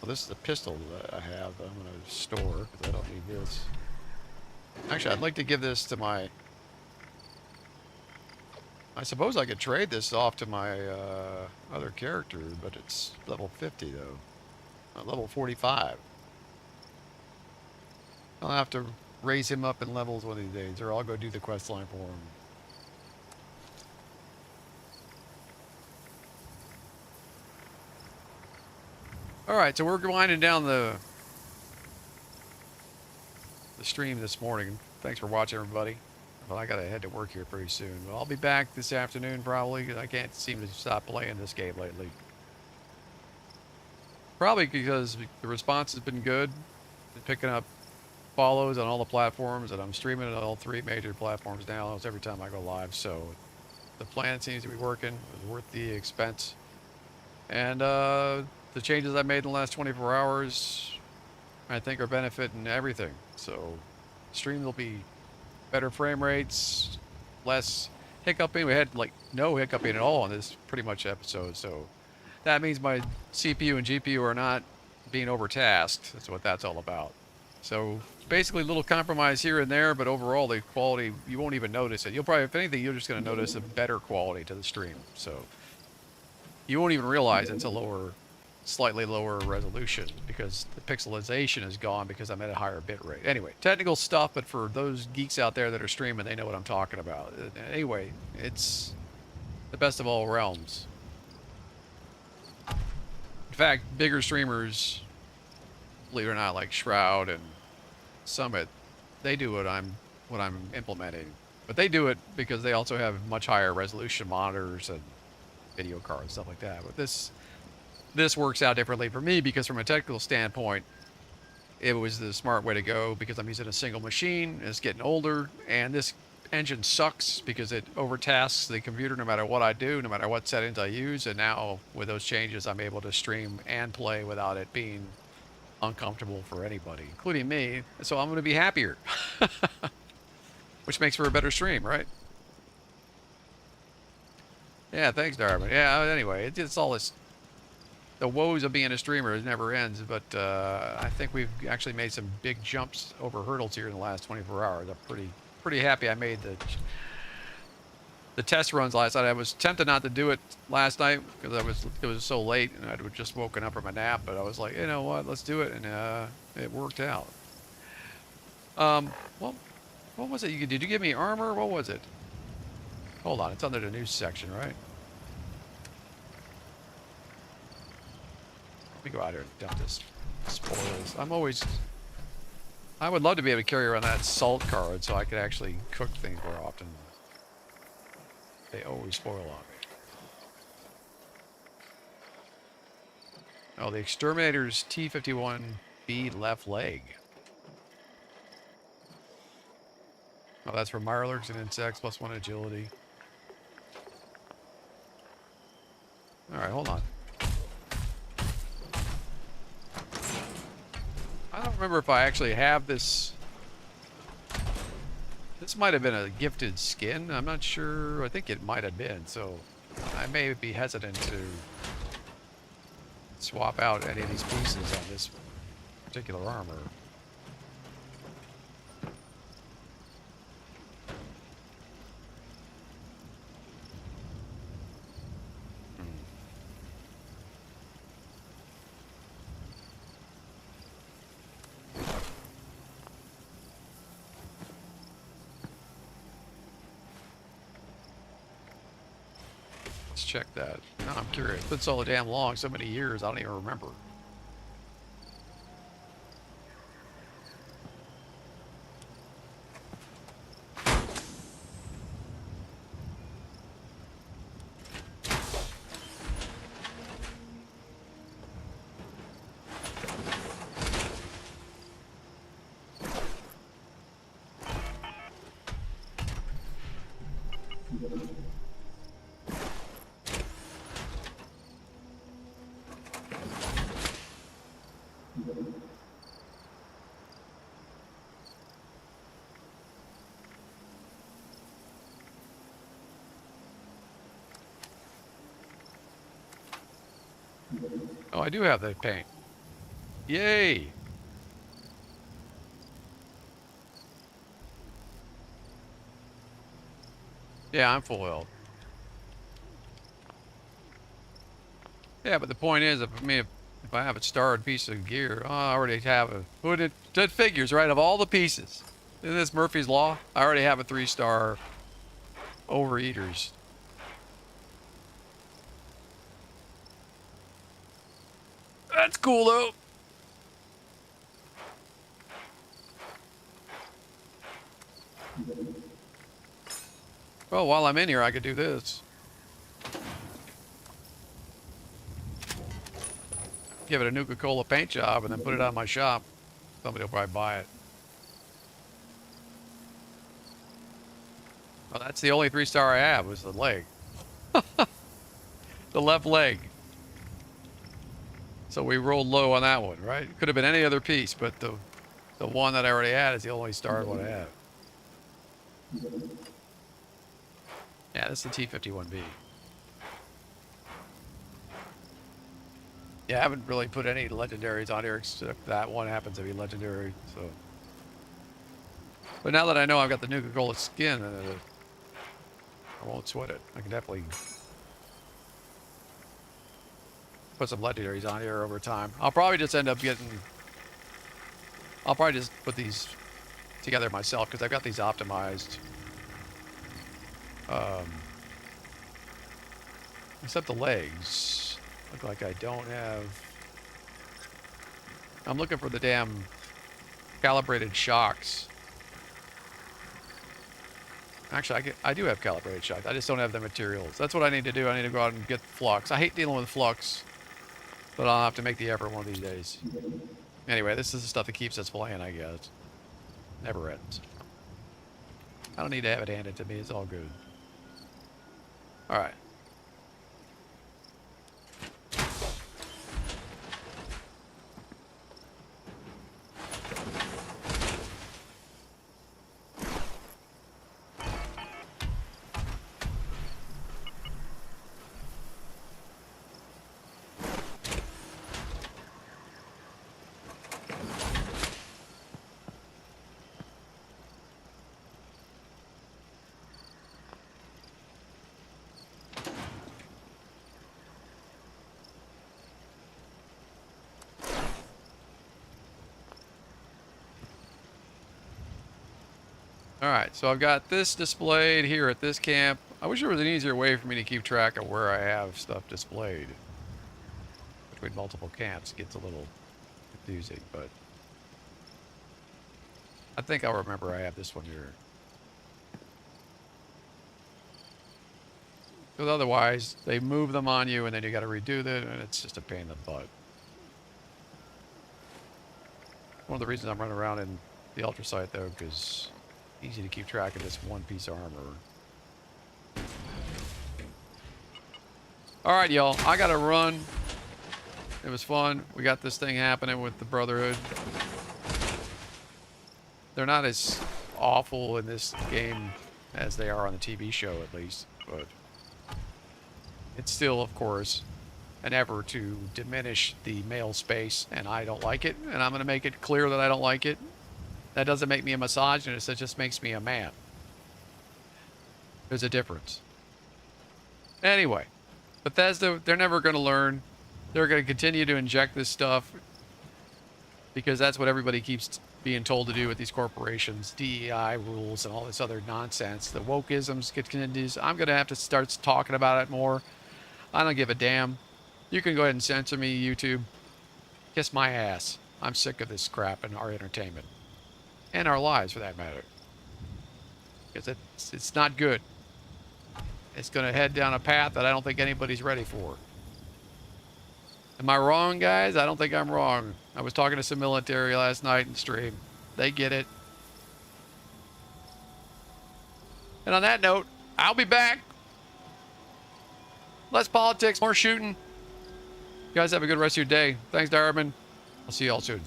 Well, this is the pistol that I have that I'm going to store, because I don't need this. Actually, I'd like to give this to my... I suppose I could trade this off to my other character, but it's level 50, though. Level 45. I'll have to raise him up in levels one of these days, or I'll go do the quest line for him. Alright, so we're winding down the stream this morning. Thanks for watching, everybody. Well, I gotta head to work here pretty soon, but I'll be back this afternoon probably, because I can't seem to stop playing this game lately. Probably because the response has been good. Been picking up follows on all the platforms, and I'm streaming on all 3 major platforms now almost every time I go live, so the plan seems to be working. It was worth the expense. And the changes I made in the last 24 hours, I think, are benefiting everything. So stream will be better frame rates, less hiccuping. We had like no hiccuping at all on this pretty much episode, so that means my CPU and GPU are not being overtasked. That's what that's all about. So basically a little compromise here and there, but overall the quality, you won't even notice it. You'll probably, if anything, you're just going to notice a better quality to the stream. So you won't even realize it's a lower, slightly lower resolution, because the pixelization is gone because I'm at a higher bit rate. Anyway, technical stuff, but for those geeks out there that are streaming, they know what I'm talking about. Anyway, it's the best of all realms. In fact, bigger streamers, believe it or not, like Shroud and Summit, they do what I'm implementing. But they do it because they also have much higher resolution monitors and video cards, stuff like that. But this works out differently for me, because from a technical standpoint, it was the smart way to go, because I'm using a single machine, it's getting older, and this engine sucks because it overtasks the computer no matter what I do, no matter what settings I use. And now with those changes, I'm able to stream and play without it being uncomfortable for anybody, including me. So I'm going to be happier, which makes for a better stream, right? Yeah, thanks, Darwin. Yeah, anyway, it's all this... The woes of being a streamer, it never ends, but I think we've actually made some big jumps over hurdles here in the last 24 hours. I'm pretty happy I made the test runs last night. I was tempted not to do it last night because it was so late and I'd just woken up from a nap, but I was like, you know what, let's do it, and it worked out. Well, what was it you did? Did you give me armor? What was it? Hold on, it's under the news section, right? Let me go out here and dump this spoils. I'm always I would love to be able to carry around that salt card so I could actually cook things more often. They always spoil on me. Oh, the Exterminator's T-51B left leg. Oh, that's for mirelurks and insects, +1 agility. Alright, hold on. I don't remember if I actually have this. This might have been a gifted skin. I'm not sure. I think it might have been, so I may be hesitant to swap out any of these pieces on this particular armor. Check that. Now I'm curious. It's been so damn long, so many years, I don't even remember. Oh, I do have that paint. Yay! Yeah, I'm full health. Yeah, but the point is, if I have a starred piece of gear, oh, I already have a. Put it. That figures, right? Of all the pieces, isn't this Murphy's Law? I already have a 3-star overeaters. That's cool though. Well, while I'm in here, I could do this. Give it a Nuka-Cola paint job and then put it on my shop. Somebody will probably buy it. Well, that's the only 3-star I have, was the leg. The left leg. So we rolled low on that one, right? It could have been any other piece, but the one that I already had is the only star one I have. Yeah, this is the T-51B. Yeah, I haven't really put any legendaries on here except that one happens to be legendary, so. But now that I know I've got the Nuka-Cola skin, I won't sweat it. I can definitely put some legendaries on here over time. I'll probably just end up getting. I'll probably just put these together myself because I've got these optimized. Except the legs. Look like I don't have. I'm looking for the damn calibrated shocks. Actually, I do have calibrated shocks. I just don't have the materials. That's what I need to do. I need to go out and get flux. I hate dealing with flux, but I'll have to make the effort one of these days. Anyway, this is the stuff that keeps us playing, I guess. Never ends. I don't need to have it handed to me. It's all good. All right. Alright, so I've got this displayed here at this camp. I wish there was an easier way for me to keep track of where I have stuff displayed. Between multiple camps, it gets a little confusing, but... I think I'll remember I have this one here. Because otherwise, they move them on you and then you got to redo them, and it's just a pain in the butt. One of the reasons I'm running around in the ultrasight, though, because it's easy to keep track of this one piece of armor. Alright, y'all. I got to run. It was fun. We got this thing happening with the Brotherhood. They're not as awful in this game as they are on the TV show, at least, but it's still, of course, an effort to diminish the male space, and I don't like it, and I'm going to make it clear that I don't like it. That doesn't make me a misogynist, it just makes me a man. There's a difference. Anyway, Bethesda, they're never going to learn. They're going to continue to inject this stuff because that's what everybody keeps being told to do with these corporations, DEI rules and all this other nonsense. The wokeisms continues. I'm going to have to start talking about it more. I don't give a damn. You can go ahead and censor me, YouTube. Kiss my ass. I'm sick of this crap in our entertainment. And our lives, for that matter. Because it's not good. It's going to head down a path that I don't think anybody's ready for. Am I wrong, guys? I don't think I'm wrong. I was talking to some military last night in stream. They get it. And on that note, I'll be back. Less politics, more shooting. You guys have a good rest of your day. Thanks, Darwin. I'll see y'all soon.